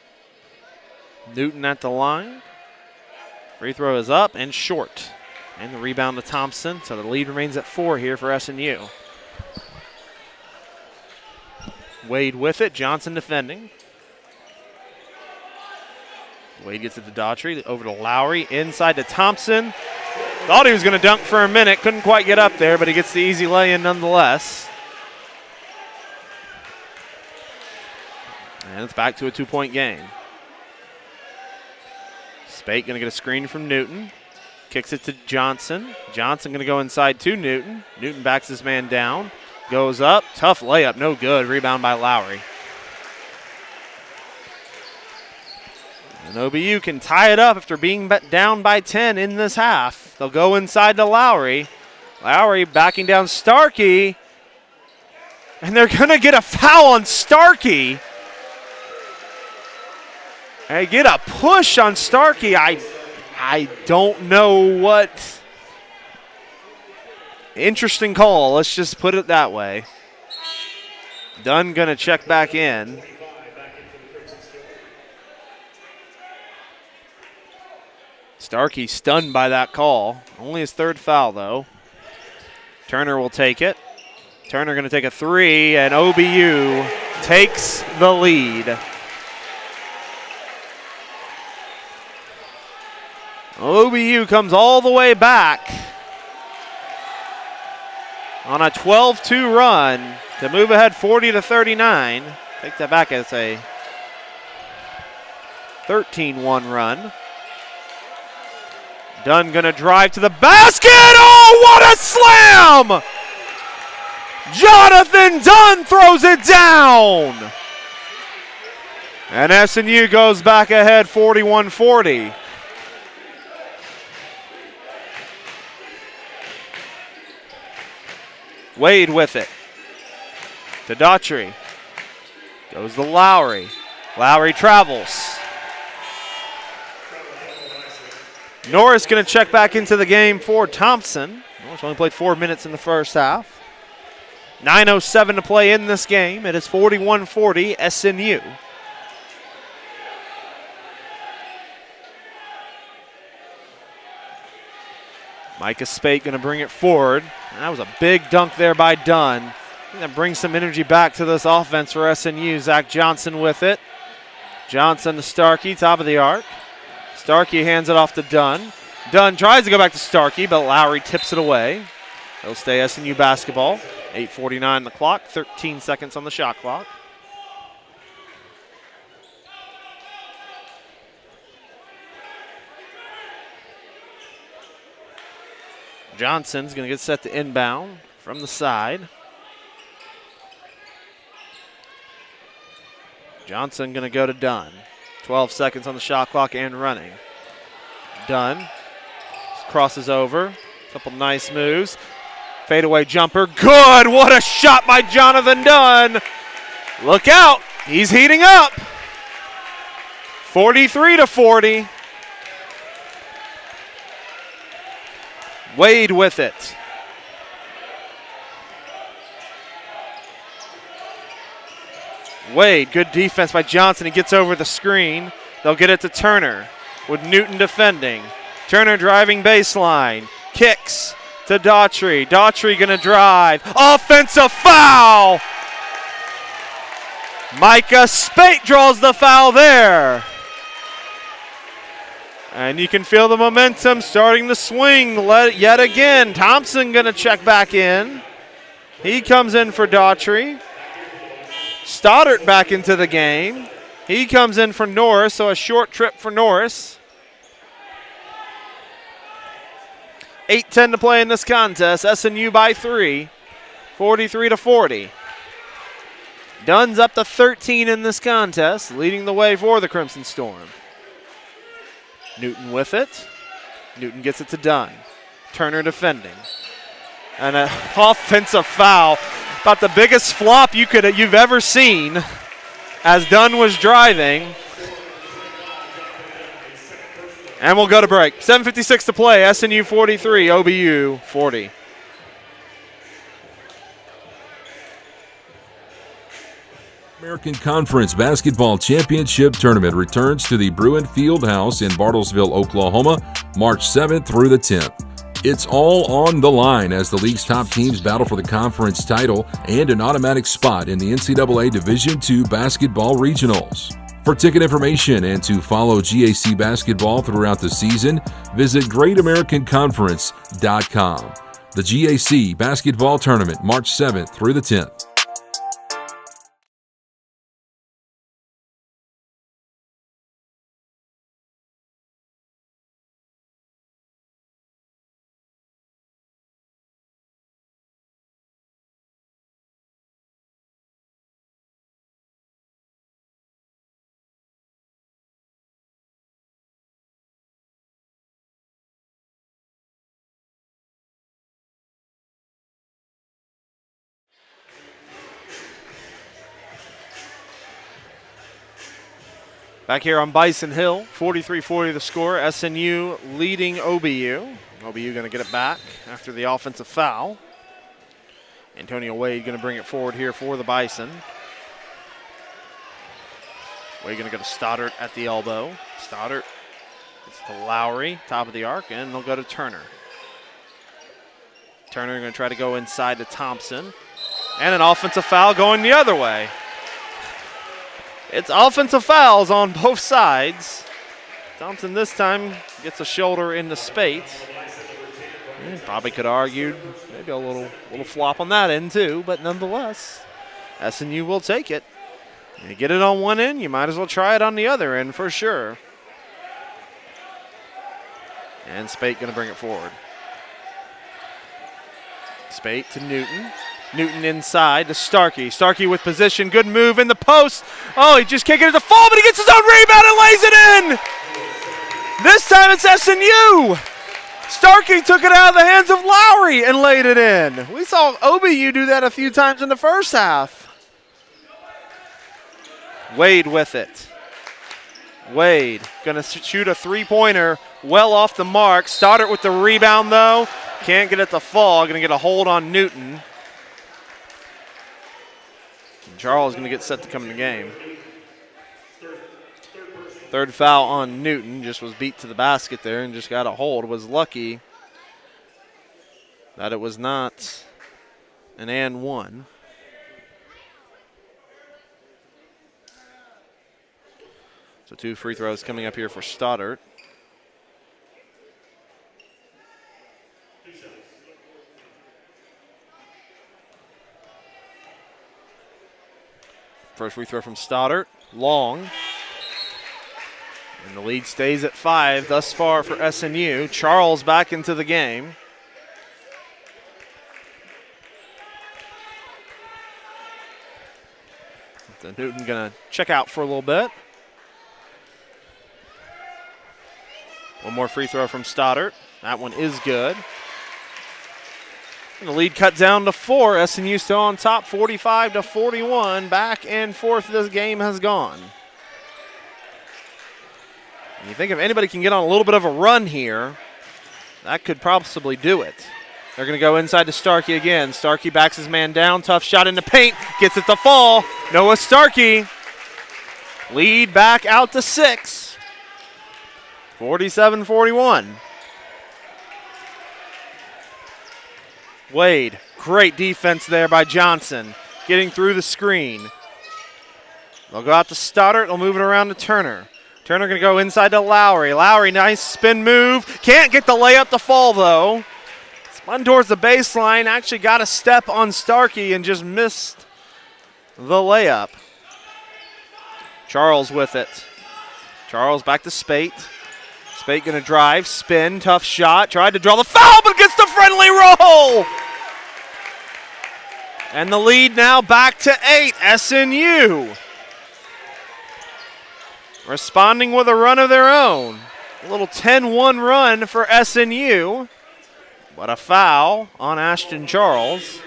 Speaker 1: Newton at the line. Free throw is up and short. And the rebound to Thompson, so the lead remains at 4 here for SNU. Wade with it, Johnson defending. Wade gets it to Daughtry, over to Lowry, inside to Thompson. Thought he was going to dunk for a minute, couldn't quite get up there, but he gets the easy lay-in nonetheless. And it's back to a 2-point game. Spate going to get a screen from Newton. Kicks it to Johnson. Johnson going to go inside to Newton. Newton backs his man down. Goes up. Tough layup. No good. Rebound by Lowry. And OBU can tie it up after being down by 10 in this half. They'll go inside to Lowry. Lowry backing down Starkey. And they're going to get a foul on Starkey. They get a push on Starkey. I don't know what. Interesting call. Let's just put it that way. Dunn going to check back in. Starkey stunned by that call. Only his third foul, though. Turner will take it. Turner going to take a three, and OBU takes the lead. OBU comes all the way back on a 12-2 run to move ahead 40-39. Take that back as a 13-1 run. Dunn gonna drive to the basket. Oh, what a slam! Jonathan Dunn throws it down. And SNU goes back ahead 41-40. Wade with it. To Daughtry. Goes to Lowry. Lowry travels. Norris going to check back into the game for Thompson. Norris only played 4 minutes in the first half. 9:07 to play in this game. It is 41-40 SNU. Micah Spate going to bring it forward. And that was a big dunk there by Dunn. I think that brings some energy back to this offense for SNU. Zach Johnson with it. Johnson to Starkey, top of the arc. Starkey hands it off to Dunn. Dunn tries to go back to Starkey, but Lowry tips it away. It'll stay SNU basketball. 8:49 on the clock, 13 seconds on the shot clock. Johnson's going to get set to inbound from the side. Johnson going to go to Dunn. 12 seconds on the shot clock and running. Dunn crosses over. Couple nice moves. Fadeaway jumper. Good! What a shot by Jonathan Dunn. Look out. He's heating up. 43-40. Wade with it. Wade, good defense by Johnson. He gets over the screen. They'll get it to Turner with Newton defending. Turner driving baseline. Kicks to Daughtry. Daughtry going to drive. Offensive foul! Micah Spate draws the foul there. And you can feel the momentum starting to swing yet again. Thompson going to check back in. He comes in for Daughtry. Stoddard back into the game. He comes in for Norris, so a short trip for Norris. 8:10 to play in this contest. SNU by 3, 43-40. Dunn's up to 13 in this contest, leading the way for the Crimson Storm. Newton with it. Newton gets it to Dunn. Turner defending. And an offensive foul. About the biggest flop you've ever seen as Dunn was driving. And we'll go to break. 7:56 to play. SNU 43, OBU 40.
Speaker 9: American Conference Basketball Championship Tournament returns to the Bruin Fieldhouse in Bartlesville, Oklahoma, March 7th through the 10th. It's all on the line as the league's top teams battle for the conference title and an automatic spot in the NCAA Division II Basketball Regionals. For ticket information and to follow GAC basketball throughout the season, visit GreatAmericanConference.com. The GAC Basketball Tournament, March 7th through the 10th.
Speaker 1: Back here on Bison Hill, 43-40 the score. SNU leading OBU. OBU going to get it back after the offensive foul. Antonio Wade going to bring it forward here for the Bison. Wade going to go to Stoddard at the elbow. Stoddard gets to Lowry, top of the arc, and they'll go to Turner. Turner going to try to go inside to Thompson. And an offensive foul going the other way. It's offensive fouls on both sides. Thompson this time gets a shoulder into Spate. Probably could argue maybe a little flop on that end too, but nonetheless, SNU will take it. You get it on one end, you might as well try it on the other end for sure. And Spate going to bring it forward. Spate to Newton. Newton inside to Starkey. Starkey with position. Good move in the post. Oh, he just can't get it to fall, but he gets his own rebound and lays it in. This time it's SNU. Starkey took it out of the hands of Lowry and laid it in. We saw OBU do that a few times in the first half. Wade with it. Wade going to shoot a three-pointer well off the mark. Stoddard with the rebound, though. Can't get it to fall. Going to get a hold on Newton. Charles going to get set to come in the game. Third foul on Newton. Just was beat to the basket there and just got a hold. Was lucky that it was not an and one. So 2 free throws coming up here for Stoddard. First free throw from Stoddard, long. And the lead stays at 5 thus far for SNU. Charles back into the game. So Newton gonna check out for a little bit. One more free throw from Stoddard. That one is good. And the lead cut down to 4. SNU still on top, 45-41. Back and forth this game has gone. And you think if anybody can get on a little bit of a run here, that could possibly do it. They're going to go inside to Starkey again. Starkey backs his man down. Tough shot in the paint. Gets it to fall. Noah Starkey. Lead back out to 6. 47-41. Wade, great defense there by Johnson, getting through the screen. They'll go out to Stoddard. They'll move it around to Turner. Turner going to go inside to Lowry. Lowry, nice spin move. Can't get the layup to fall, though. Spun towards the baseline. Actually got a step on Starkey and just missed the layup. Charles with it. Charles back to Spate. Spate going to drive, spin, tough shot. Tried to draw the foul, but gets the friendly roll. And the lead now back to 8. SNU responding with a run of their own. A little 10-1 run for SNU. But a foul on Ashton Charles.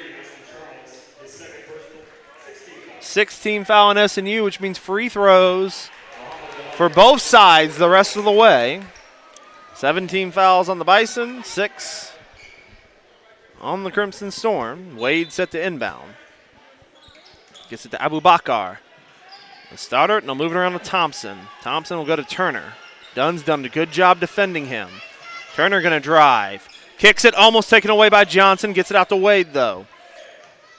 Speaker 1: 16 foul on SNU, which means free throws for both sides the rest of the way. 17 fouls on the Bison, 6 on the Crimson Storm. Wade set to inbound. Gets it to Abubakar. Stoddard, and they'll move it around to Thompson. Thompson will go to Turner. Dunn's done a good job defending him. Turner going to drive. Kicks it, almost taken away by Johnson. Gets it out to Wade, though.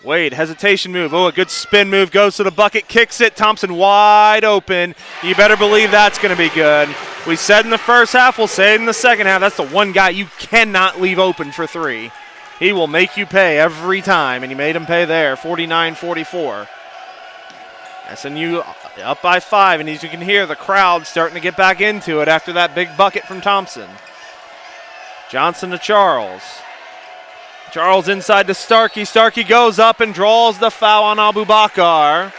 Speaker 1: Wade, hesitation move. Oh, a good spin move. Goes to the bucket, kicks it. Thompson wide open. You better believe that's going to be good. We said in the first half, we'll say it in the second half. That's the one guy you cannot leave open for 3. He will make you pay every time, and he made him pay there, 49-44. SNU up by 5, and as you can hear, the crowd starting to get back into it after that big bucket from Thompson. Johnson to Charles. Charles inside to Starkey. Starkey goes up and draws the foul on Abubakar.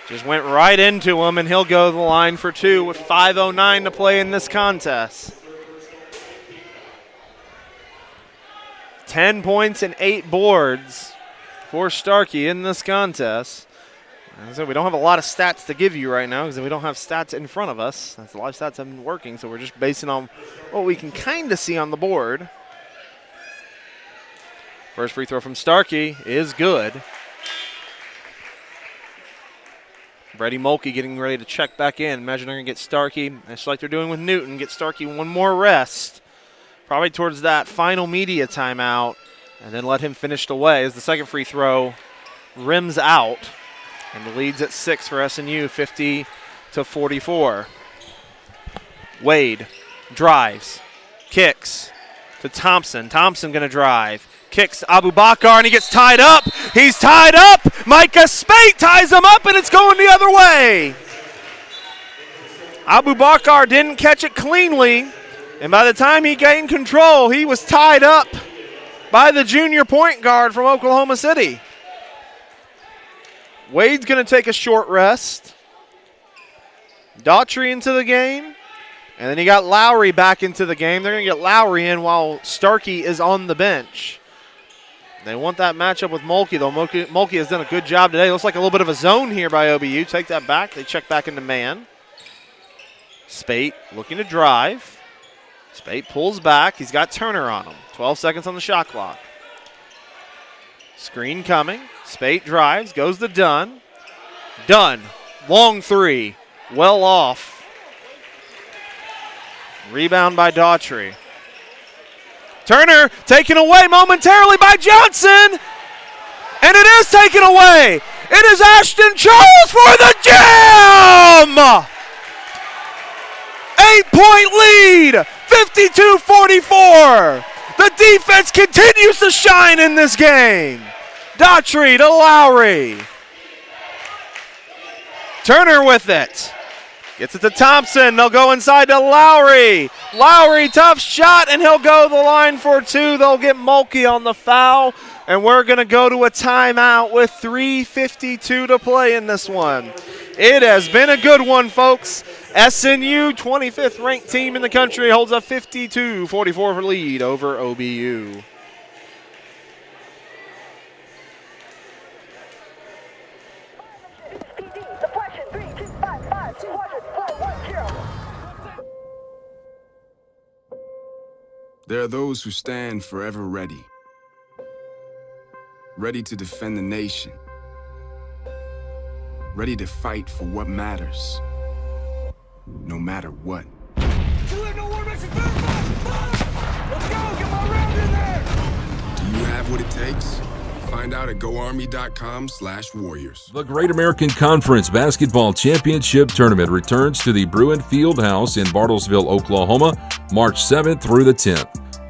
Speaker 1: Just went right into him, and he'll go to the line for 2 with 5:09 to play in this contest. 10 points and 8 boards for Starkey in this contest. As I said, we don't have a lot of stats to give you right now because we don't have stats in front of us. That's a lot of stats haven't been working, so we're just basing on what we can kind of see on the board. First free throw from Starkey is good. Brady Mulkey getting ready to check back in. Imagine they're going to get Starkey, just like they're doing with Newton, get Starkey one more rest, probably towards that final media timeout, and then let him finish the way as the second free throw rims out. And the lead's at 6 for SNU, 50-44. Wade drives, kicks to Thompson. Thompson going to drive. Kicks Abubakar, and he gets tied up. He's tied up. Micah Spate ties him up, and it's going the other way. Abubakar didn't catch it cleanly, and by the time he gained control, he was tied up by the junior point guard from Oklahoma City. Wade's going to take a short rest. Daughtry into the game, and then you got Lowry back into the game. They're going to get Lowry in while Starkey is on the bench. They want that matchup with Mulkey, though. Mulkey has done a good job today. Looks like a little bit of a zone here by OBU. Take that back. They check back into man. Spate looking to drive. Spate pulls back. He's got Turner on him. 12 seconds on the shot clock. Screen coming. Spate drives, goes to Dunn. Dunn, long three, well off. Rebound by Daughtry. Turner taken away momentarily by Johnson. And it is taken away. It is Ashton Charles for the jam! 8-point lead, 52-44. The defense continues to shine in this game. Daughtry to Lowry. Turner with it. Gets it to Thompson. They'll go inside to Lowry. Lowry, tough shot, and he'll go the line for two. They'll get Mulkey on the foul, and we're going to go to a timeout with 3:52 to play in this one. It has been a good one, folks. SNU, 25th ranked team in the country, holds a 52-44 lead over OBU.
Speaker 10: There are those who stand forever ready, ready to defend the nation, ready to fight for what matters, no matter what. Do you have what it takes? Find out at goarmy.com/warriors.
Speaker 9: The Great American Conference Basketball Championship Tournament returns to the Bruin Fieldhouse in Bartlesville, Oklahoma, March 7th through the 10th.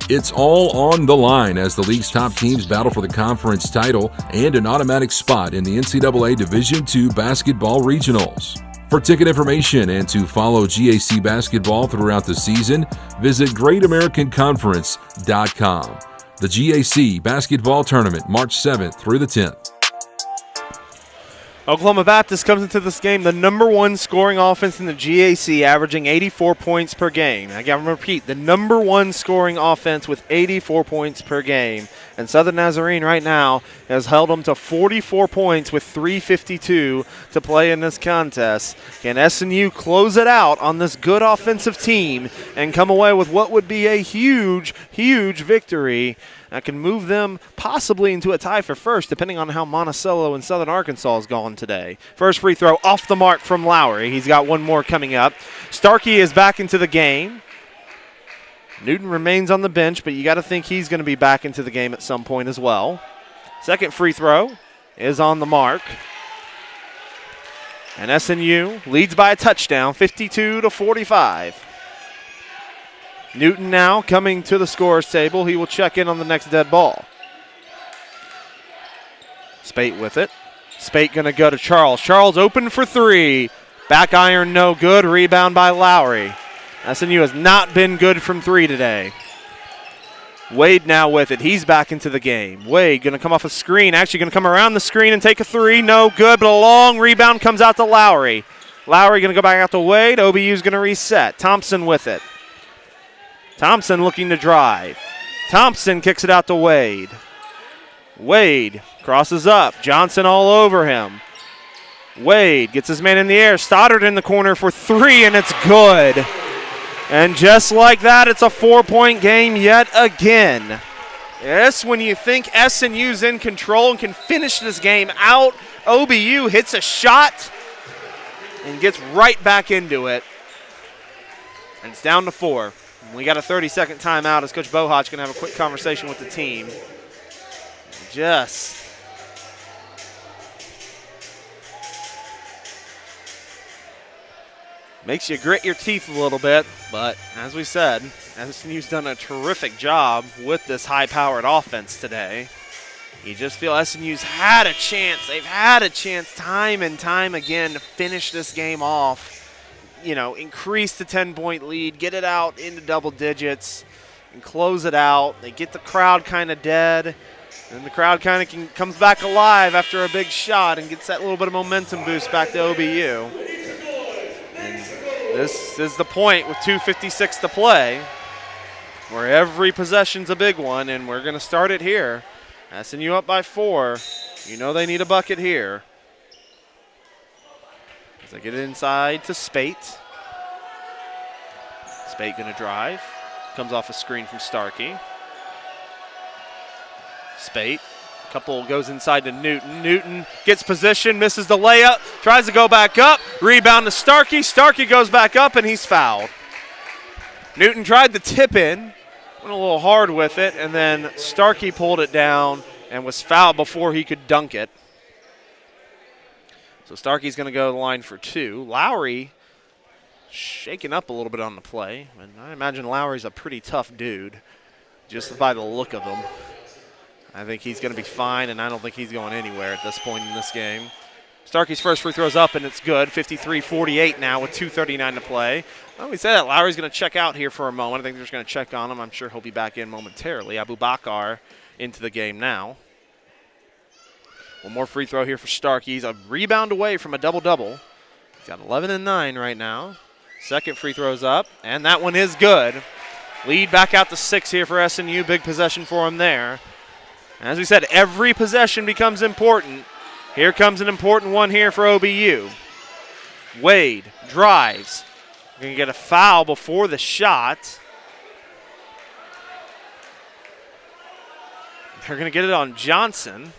Speaker 9: It's all on the line as the league's top teams battle for the conference title and an automatic spot in the NCAA Division II Basketball Regionals. For ticket information and to follow GAC basketball throughout the season, visit GreatAmericanConference.com. The GAC Basketball Tournament, March 7th through the 10th.
Speaker 1: Oklahoma Baptist comes into this game the number one scoring offense in the GAC, averaging 84 points per game. I got to repeat, the number one scoring offense with 84 points per game. And Southern Nazarene right now has held them to 44 points with 3:52 to play in this contest. Can SNU close it out on this good offensive team and come away with what would be a huge, huge victory that can move them possibly into a tie for first, depending on how Monticello and Southern Arkansas has gone today. First free throw off the mark from Lowry. He's got one more coming up. Starkey is back into the game. Newton remains on the bench, but you got to think he's going to be back into the game at some point as well. Second free throw is on the mark. And SNU leads by a touchdown, 52-45. Newton now coming to the scorer's table. He will check in on the next dead ball. Spate with it. Spate going to go to Charles. Charles open for three. Back iron no good. Rebound by Lowry. SNU has not been good from three today. Wade now with it. He's back into the game. Wade going to come off a screen. Actually going to come around the screen and take a three. No good, but a long rebound comes out to Lowry. Lowry going to go back out to Wade. OBU's going to reset. Thompson with it. Thompson looking to drive. Thompson kicks it out to Wade. Wade crosses up. Johnson all over him. Wade gets his man in the air. Stoddard in the corner for three, and it's good. And just like that, it's a 4-point game yet again. Yes, when you think SNU's in control and can finish this game out, OBU hits a shot and gets right back into it. And it's down to 4. We got a 30-second timeout as Coach Bohot's going to have a quick conversation with the team. Just makes you grit your teeth a little bit, but as we said, SNU's done a terrific job with this high-powered offense today. You just feel SNU's had a chance. They've had a chance time and time again to finish this game off. You know, increase the 10-point lead, get it out into double digits, and close it out. They get the crowd kind of dead, and the crowd kind of comes back alive after a big shot and gets that little bit of momentum boost back to OBU. And this is the point with 2:56 to play, where every possession's a big one, and we're going to start it here. SNU up by 4. You know they need a bucket here. As they get it inside to Spate. Spate going to drive. Comes off a screen from Starkey. Spate Couple goes inside to Newton. Newton gets position, misses the layup, tries to go back up. Rebound to Starkey. Starkey goes back up, and he's fouled. Newton tried to tip in, went a little hard with it, and then Starkey pulled it down and was fouled before he could dunk it. So Starkey's going to go to the line for 2. Lowry shaking up a little bit on the play, and I imagine Lowry's a pretty tough dude just by the look of him. I think he's going to be fine, and I don't think he's going anywhere at this point in this game. Starkey's first free throw's up, and it's good. 53-48 now with 2:39 to play. Well, we said that Lowry's going to check out here for a moment. I think they're just going to check on him. I'm sure he'll be back in momentarily. Abu Bakar into the game now. One more free throw here for Starkey. He's a rebound away from a double-double. He's got 11 and 9 right now. Second free throw's up, and that one is good. Lead back out to 6 here for SNU. Big possession for him there. As we said, every possession becomes important. Here comes an important one here for OBU. Wade drives. Going to get a foul before the shot. They're going to get it on Johnson.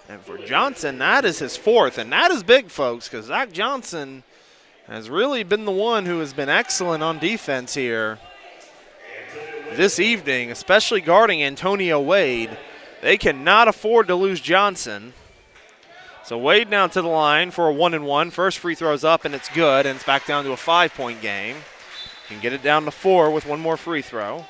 Speaker 1: And for Johnson, that is his 4th, and that is big, folks, because Zach Johnson has really been the one who has been excellent on defense here this evening, especially guarding Antonio Wade. They cannot afford to lose Johnson. So Wade now to the line for a 1-and-1. First free throw's up, and it's good, and it's back down to a 5-point game. Can get it down to 4 with one more free throw.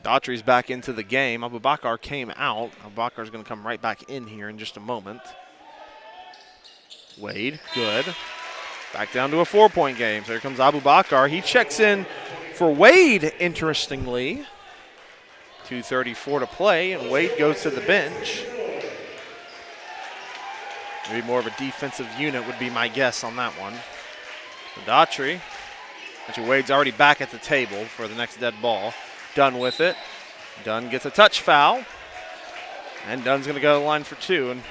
Speaker 1: Daughtry's back into the game. Abu Bakar came out. Abu Bakar's going to come right back in here in just a moment. Wade, good. Back down to a 4-point game. So here comes Abu Bakar. He checks in for Wade, interestingly. 2:34 to play, and Wade goes to the bench. Maybe more of a defensive unit would be my guess on that one. Daughtry. Actually, Wade's already back at the table for the next dead ball. Dunn with it. Dunn gets a touch foul. And Dunn's going to go to the line for 2. And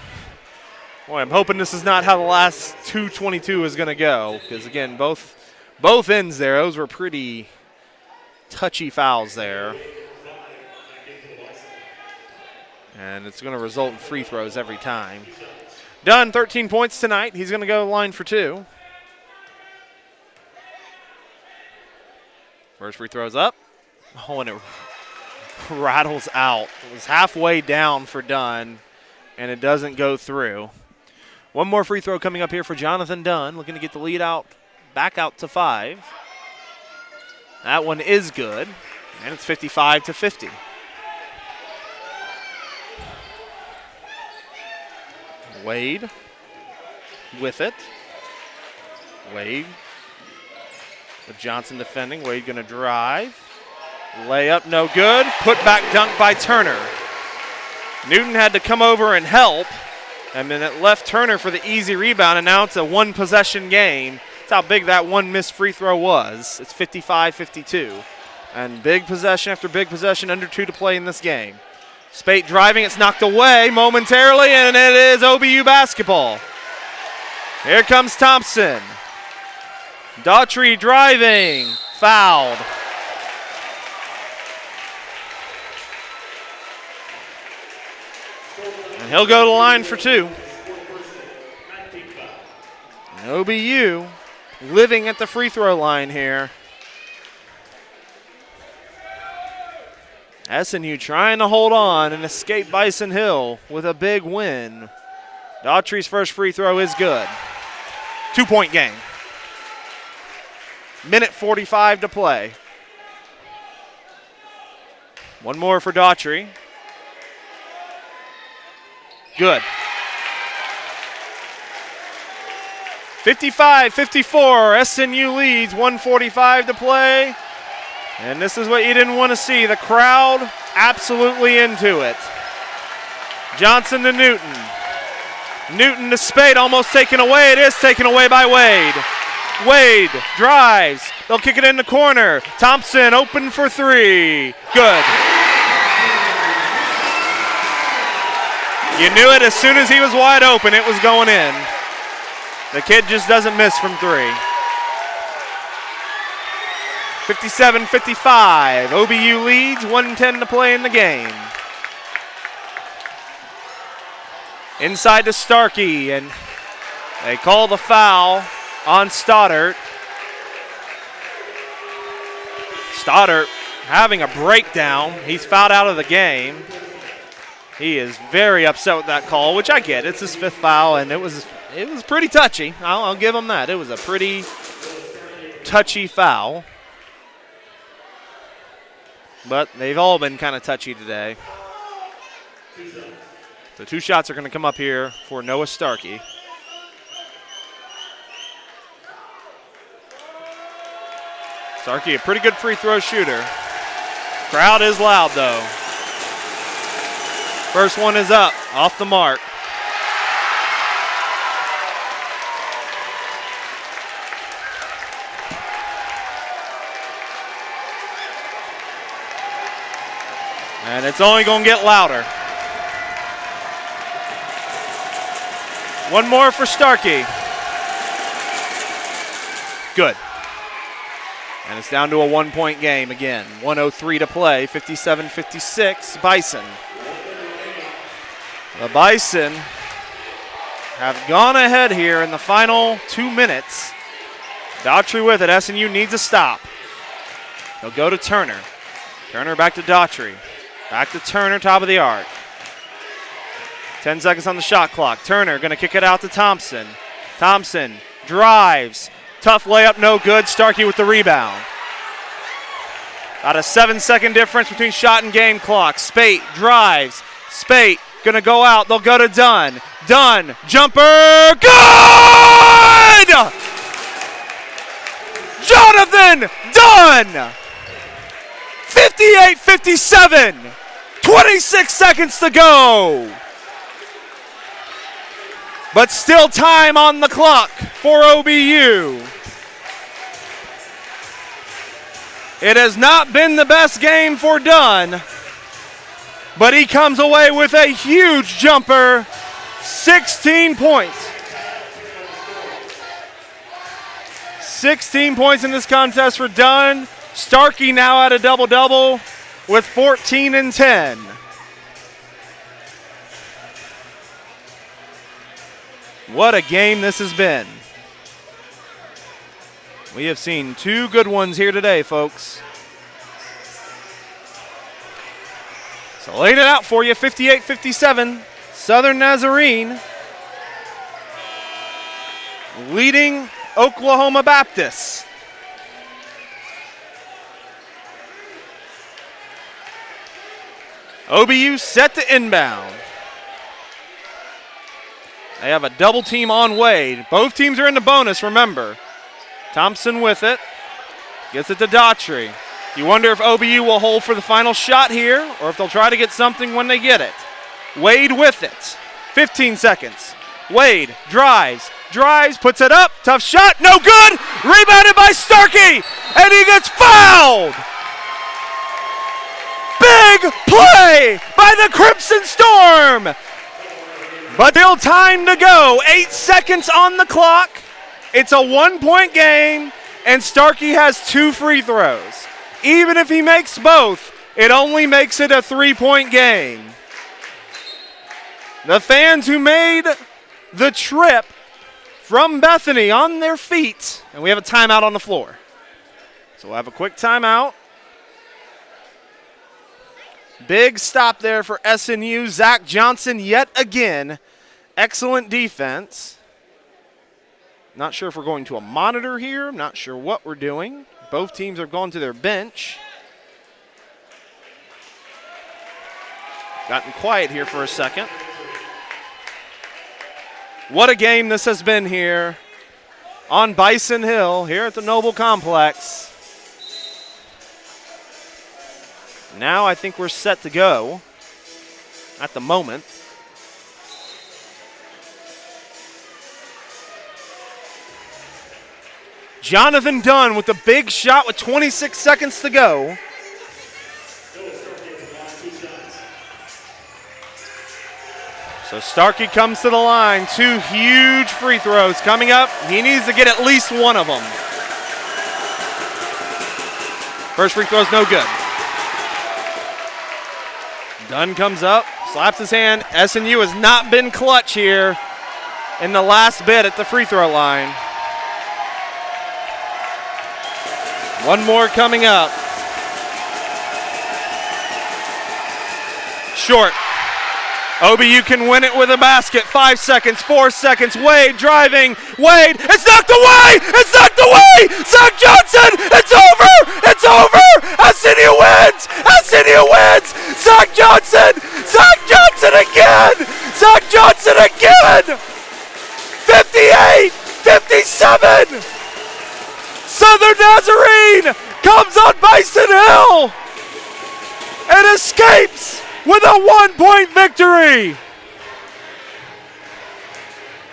Speaker 1: boy, I'm hoping this is not how the last 2:22 is going to go. Because, again, both ends there, those were pretty touchy fouls there. And it's going to result in free throws every time. Dunn, 13 points tonight. He's going to go to the line for 2. First free throw's up. Oh, and it rattles out. It was halfway down for Dunn, and it doesn't go through. One more free throw coming up here for Jonathan Dunn, looking to get the lead out, back out to 5. That one is good, and it's 55-50. Wade with it. Wade with Johnson defending. Wade going to drive. Layup, no good. Put back dunk by Turner. Newton had to come over and help, and then it left Turner for the easy rebound, and now it's a one-possession game. That's how big that one missed free throw was. It's 55-52. And big possession after big possession, under 2 to play in this game. Spate driving, it's knocked away momentarily, and it is OBU basketball. Here comes Thompson. Daughtry driving, fouled. And he'll go to the line for 2. And OBU living at the free throw line here. SNU trying to hold on and escape Bison Hill with a big win. Daughtry's first free throw is good. 2-point game. Minute 45 to play. One more for Daughtry. Good. 55-54, SNU leads, 1:45 to play. And this is what you didn't want to see. The crowd absolutely into it. Johnson to Newton. Newton to Spade, almost taken away. It is taken away by Wade. Wade drives. They'll kick it in the corner. Thompson open for 3. Good. You knew it as soon as he was wide open, it was going in. The kid just doesn't miss from three. 57-55. OBU leads, 1:10 to play in the game. Inside to Starkey, and they call the foul on Stoddard. Stoddard having a breakdown. He's fouled out of the game. He is very upset with that call, which I get. It's his 5th foul, and it was pretty touchy. I'll give him that. It was a pretty touchy foul. But they've all been kind of touchy today. So 2 shots are going to come up here for Noah Starkey. Starkey, a pretty good free throw shooter. Crowd is loud, though. First one is up, off the mark. And it's only going to get louder. One more for Starkey. Good. And it's down to a 1-point game again. 1:03 to play, 57-56, Bison. The Bison have gone ahead here in the final 2 minutes. Daughtry with it. SNU needs a stop. They'll go to Turner. Turner back to Daughtry. Back to Turner, top of the arc. 10 seconds on the shot clock. Turner going to kick it out to Thompson. Thompson drives. Tough layup, no good. Starkey with the rebound. About a 7-second difference between shot and game clock. Spate drives. Spate going to go out. They'll go to Dunn. Dunn, jumper, good! Jonathan Dunn! 58-57. 26 seconds to go. But still time on the clock for OBU. It has not been the best game for Dunn, but he comes away with a huge jumper, 16 points. 16 points in this contest for Dunn. Starkey now at a double-double with 14 and 10. What a game this has been. We have seen 2 good ones here today, folks. So laying it out for you, 58-57, Southern Nazarene leading Oklahoma Baptist. OBU set to inbound. They have a double team on Wade. Both teams are in the bonus, remember. Thompson with it. Gets it to Daughtry. You wonder if OBU will hold for the final shot here or if they'll try to get something when they get it. Wade with it. 15 seconds. Wade drives, puts it up. Tough shot, no good. Rebounded by Starkey, and he gets fouled. Big play by the Crimson Storm. But still time to go. 8 seconds on the clock. It's a 1-point game, and Starkey has 2 free throws. Even if he makes both, it only makes it a 3-point game. The fans who made the trip from Bethany on their feet, and we have a timeout on the floor. So we'll have a quick timeout. Big stop there for SNU. Zach Johnson yet again. Excellent defense. Not sure if we're going to a monitor here. I'm not sure what we're doing. Both teams are going to their bench. Gotten quiet here for a second. What a game this has been here on Bison Hill here at the Noble Complex. Now I think we're set to go at the moment. Jonathan Dunn with the big shot with 26 seconds to go. So Starkey comes to the line. 2 huge free throws coming up. He needs to get at least one of them. First free throw is no good. Dunn comes up, slaps his hand. SNU has not been clutch here in the last bit at the free throw line. One more coming up. Short. OBU can win it with a basket. 5 seconds, 4 seconds. Wade driving. Wade, it's knocked away! It's knocked away! Zach Johnson, it's over! It's over! SNU wins! SNU wins! Zach Johnson! Zach Johnson again! Zach Johnson again! 58-57! Southern Nazarene comes on Bison Hill and escapes with a 1-point victory.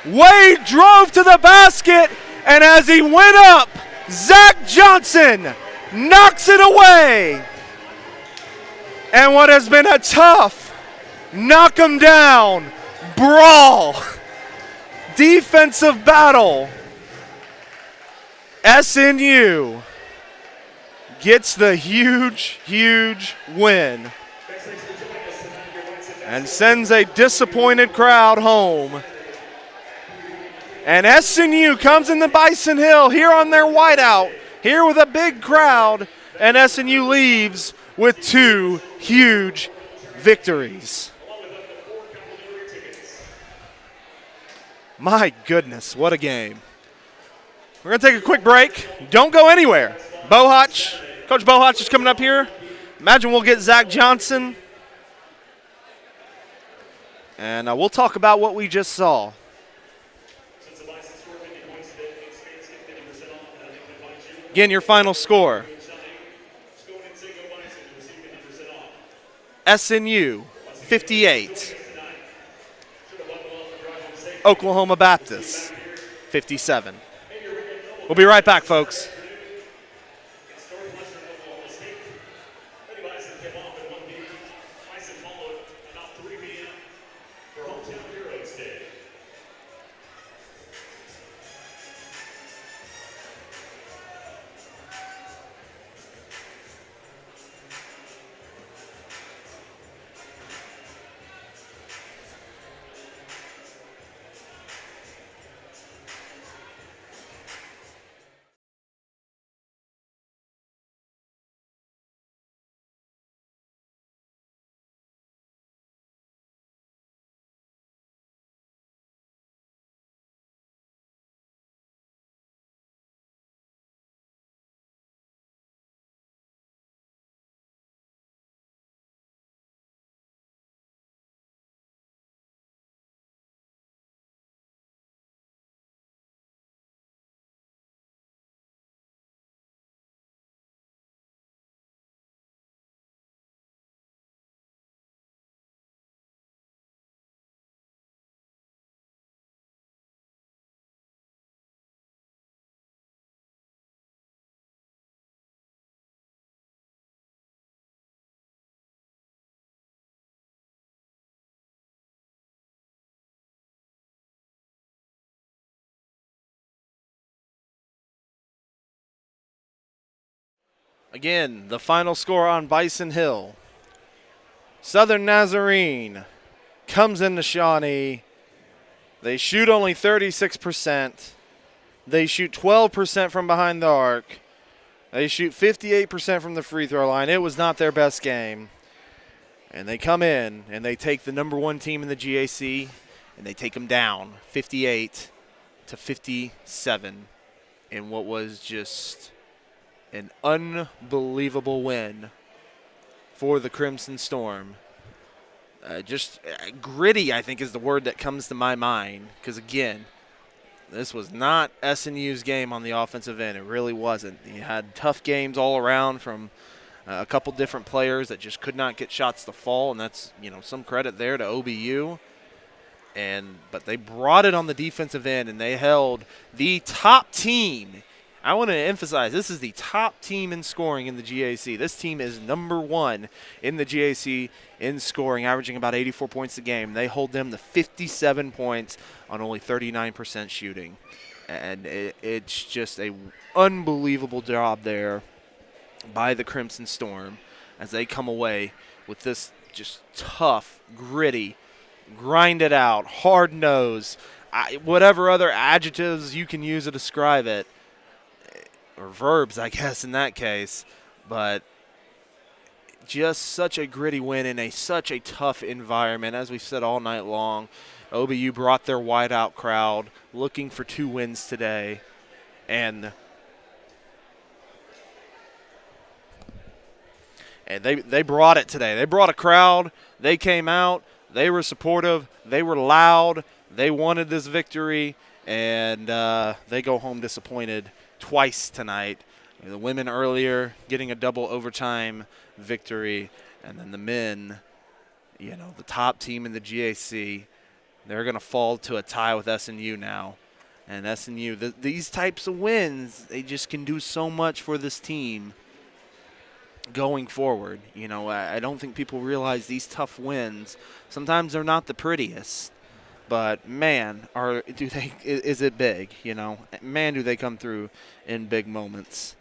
Speaker 1: Wade drove to the basket, and as he went up, Zach Johnson knocks it away. And what has been a tough knock 'em down, brawl, defensive battle, SNU gets the huge, huge win and sends a disappointed crowd home. And SNU comes in the Bison Hill here on their whiteout, here with a big crowd, and SNU leaves with 2 huge victories. My goodness, what a game. We're going to take a quick break. Don't go anywhere. Coach Bohotch is coming up here. Imagine we'll get Zach Johnson. And we'll talk about what we just saw. Again, your final score. SNU 58. Oklahoma Baptist 57. We'll be right back, folks. Again, the final score on Bison Hill. Southern Nazarene comes into Shawnee. They shoot only 36%. They shoot 12% from behind the arc. They shoot 58% from the free throw line. It was not their best game. And they come in and they take the number 1 team in the GAC and they take them down 58-57 in what was just an unbelievable win for the Crimson Storm. Gritty, I think, is the word that comes to my mind. Because, again, this was not SNU's game on the offensive end. It really wasn't. You had tough games all around from a couple different players that just could not get shots to fall. And that's, some credit there to OBU. But they brought it on the defensive end, and they held the top team I want to emphasize this is the top team in scoring in the GAC. This team is number 1 in the GAC in scoring, averaging about 84 points a game. They hold them to 57 points on only 39% shooting. And it's just a unbelievable job there by the Crimson Storm as they come away with this just tough, gritty, grind it out, hard nose, whatever other adjectives you can use to describe it, or verbs, I guess, in that case. But just such a gritty win in such a tough environment. As we've said all night long, OBU brought their whiteout crowd looking for 2 wins today. And they brought it today. They brought a crowd. They came out. They were supportive. They were loud. They wanted this victory. And they go home disappointed twice tonight. The women earlier getting a double overtime victory. And then the men, the top team in the GAC, they're going to fall to a tie with SNU now. And SNU, these types of wins, they just can do so much for this team going forward. I don't think people realize these tough wins, sometimes they're not the prettiest. But, man, is it big, Man, do they come through in big moments.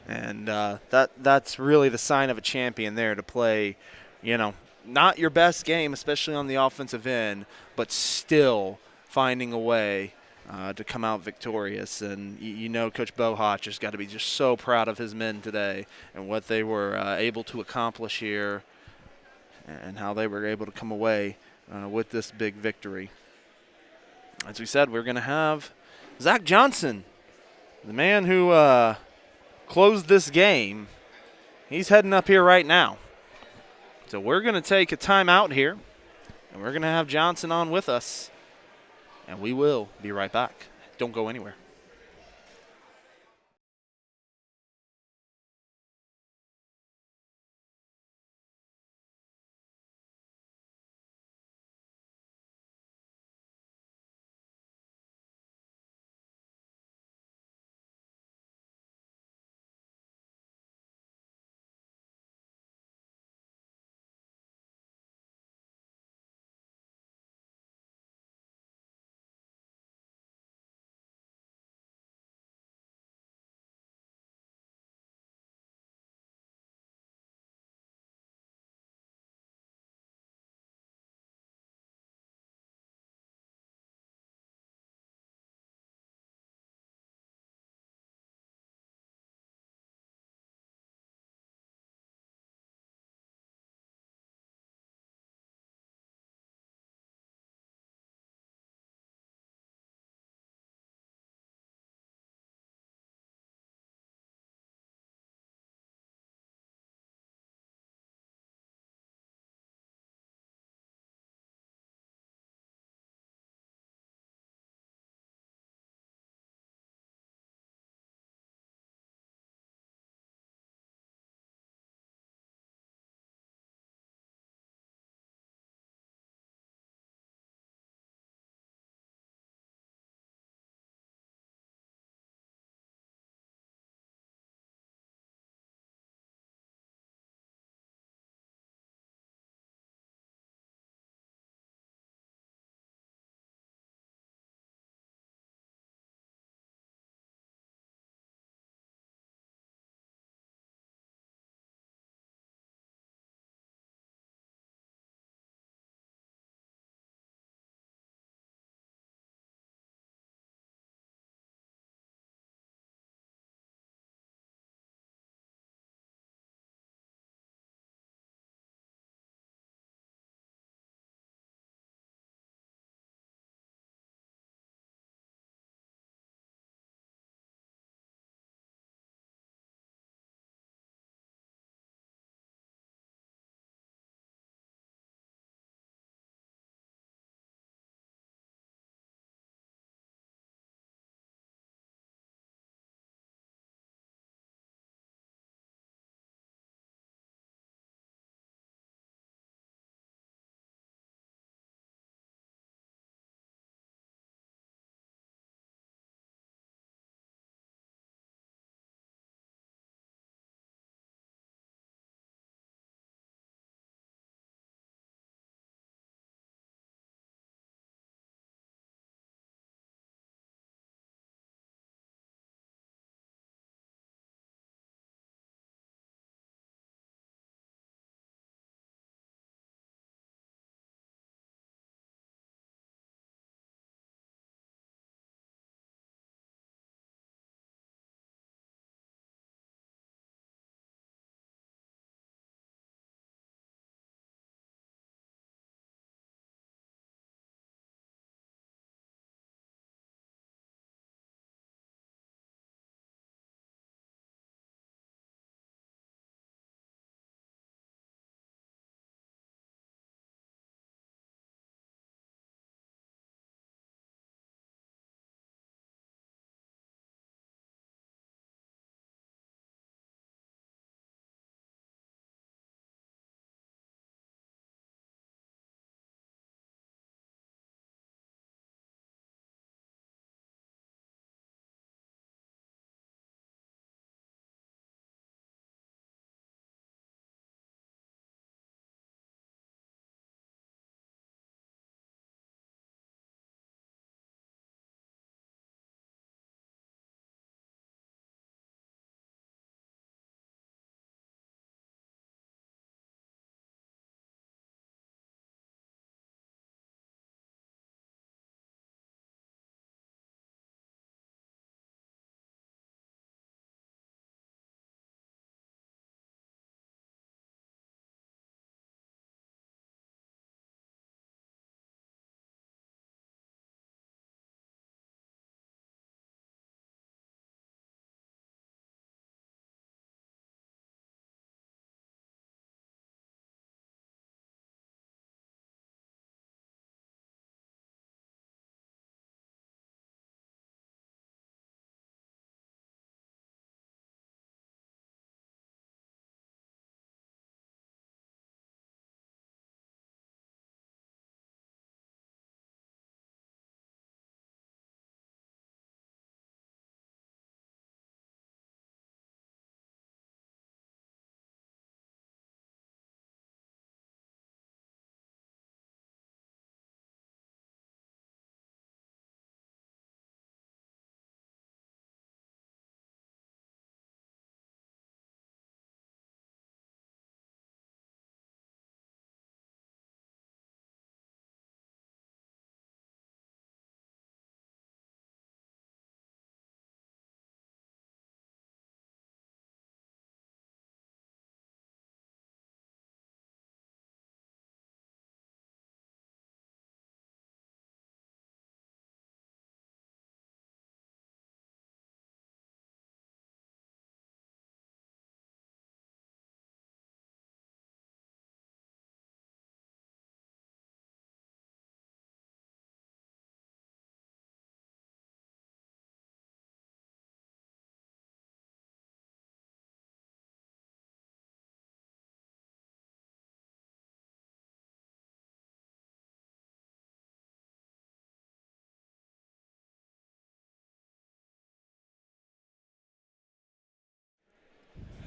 Speaker 1: And that's really the sign of a champion there, to play, not your best game, especially on the offensive end, but still finding a way to come out victorious. And, Coach Bohach just got to be just so proud of his men today and what they were able to accomplish here and how they were able to come away with this big victory. As we said, we're going to have Zach Johnson, the man who closed this game. He's heading up here right now. So we're going to take a timeout here, and we're going to have Johnson on with us, and we will be right back. Don't go anywhere.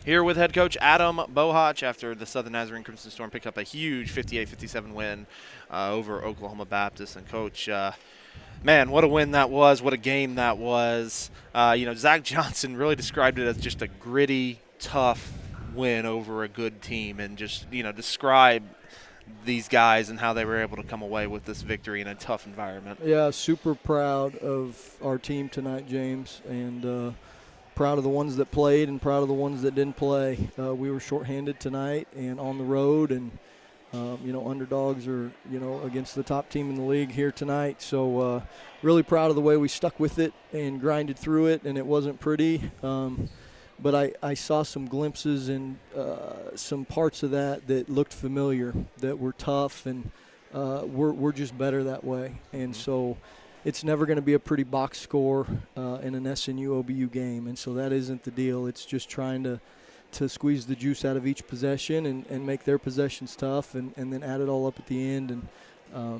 Speaker 1: Here with head coach Adam Bohach after the Southern Nazarene Crimson Storm picked up a huge 58-57 win over Oklahoma Baptist. And Coach, man, what a win that was. What a game that was. Zach Johnson really described it as just a gritty, tough win over a good team, and just, describe these guys and how they were able to come away with this victory in a tough environment.
Speaker 11: Yeah, super proud of our team tonight, James, and proud of the ones that played and proud of the ones that didn't play. We were shorthanded tonight and on the road, and underdogs are against the top team in the league here tonight. So really proud of the way we stuck with it and grinded through it, and it wasn't pretty. But I saw some glimpses and some parts of that looked familiar, that were tough, and we're just better that way. And so it's never going to be a pretty box score in an SNU OBU game, and so that isn't the deal. It's just trying to squeeze the juice out of each possession and make their possessions tough, and then add it all up at the end. And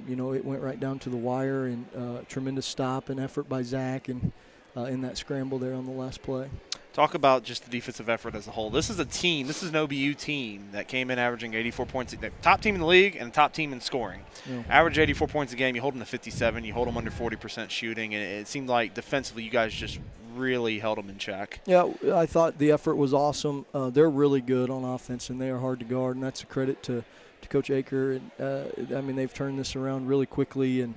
Speaker 11: it went right down to the wire, and tremendous stop and effort by Zach, and in that scramble there on the last play.
Speaker 1: Talk about just the defensive effort as a whole. This is an OBU team that came in averaging 84 points. Top team in the league and top team in scoring. Yeah. Average 84 points a game. You hold them to 57. You hold them under 40% shooting. And it seemed like defensively you guys just really held them in check.
Speaker 11: Yeah, I thought the effort was awesome. They're really good on offense, and they are hard to guard. And that's a credit to Coach Aker. And, they've turned this around really quickly. And,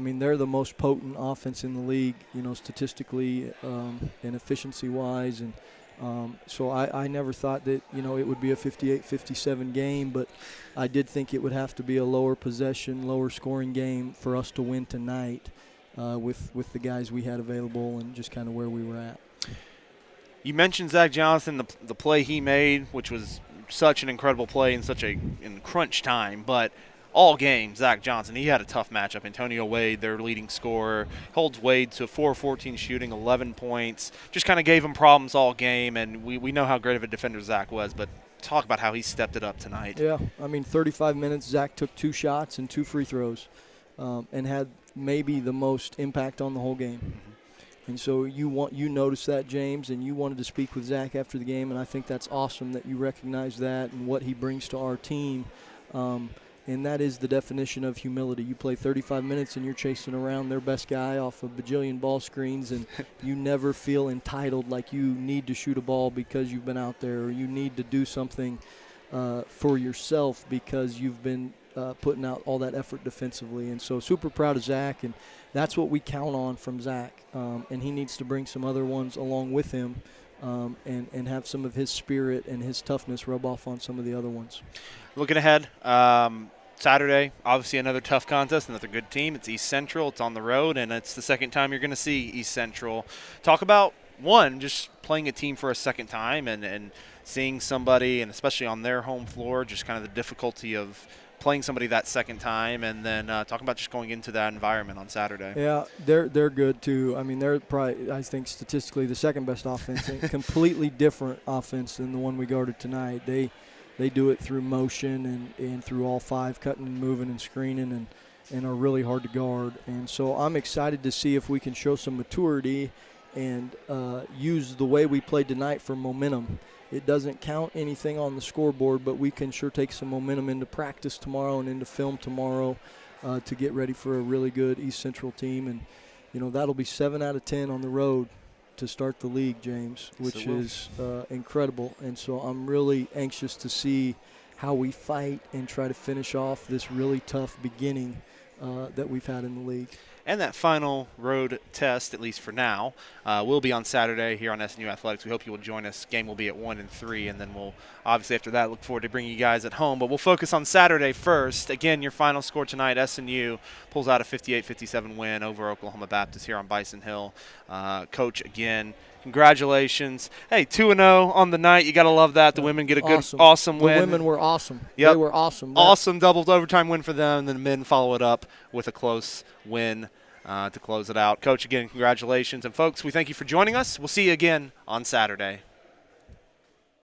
Speaker 11: they're the most potent offense in the league, statistically and efficiency-wise. And so I never thought that, it would be a 58-57 game, but I did think it would have to be a lower possession, lower scoring game for us to win tonight with the guys we had available and just kind of where we were at.
Speaker 1: You mentioned Zach Johnson, the play he made, which was such an incredible play in crunch time, but all game, Zach Johnson, he had a tough matchup. Antonio Wade, their leading scorer, holds Wade to 4-14 shooting, 11 points. Just kind of gave him problems all game, and we know how great of a defender Zach was, but talk about how he stepped it up tonight.
Speaker 11: Yeah, 35 minutes, Zach took 2 shots and 2 free throws and had maybe the most impact on the whole game. Mm-hmm. And so you noticed that, James, and you wanted to speak with Zach after the game, and I think that's awesome that you recognize that and what he brings to our team. And that is the definition of humility. You play 35 minutes and you're chasing around their best guy off a bajillion ball screens, and you never feel entitled like you need to shoot a ball because you've been out there, or you need to do something for yourself because you've been putting out all that effort defensively. And so super proud of Zach, and that's what we count on from Zach. And he needs to bring some other ones along with him and have some of his spirit and his toughness rub off on some of the other ones.
Speaker 1: Looking ahead, Saturday, obviously another tough contest, another good team. It's East Central. It's on the road, and it's the second time you're going to see East Central. Talk about, just playing a team for a second time and seeing somebody, and especially on their home floor, just kind of the difficulty of playing somebody that second time, and then talking about just going into that environment on Saturday.
Speaker 11: Yeah, they're good too. They're probably, I think, statistically the second best offense, completely different offense than the one we guarded tonight. They do it through motion and through all 5, cutting and moving and screening, and are really hard to guard. And so I'm excited to see if we can show some maturity and use the way we played tonight for momentum. It doesn't count anything on the scoreboard, but we can sure take some momentum into practice tomorrow and into film tomorrow to get ready for a really good East Central team. And, that'll be 7 out of 10 on the road to start the league, James, which is incredible. And so I'm really anxious to see how we fight and try to finish off this really tough beginning that we've had in the league.
Speaker 1: And that final road test, at least for now, will be on Saturday here on SNU Athletics. We hope you will join us. Game will be at 1 and 3, and then we'll obviously after that look forward to bringing you guys at home. But we'll focus on Saturday first. Again, your final score tonight, SNU pulls out a 58-57 win over Oklahoma Baptist here on Bison Hill. Coach, again, congratulations. Hey, 2-0 on the night. You got to love that. The women get a good, awesome win.
Speaker 11: The women were awesome.
Speaker 1: Yep.
Speaker 11: They were awesome.
Speaker 1: Awesome double overtime win for them, and then the men follow it up with a close win to close it out. Coach, again, congratulations. And, folks, we thank you for joining us. We'll see you again on Saturday.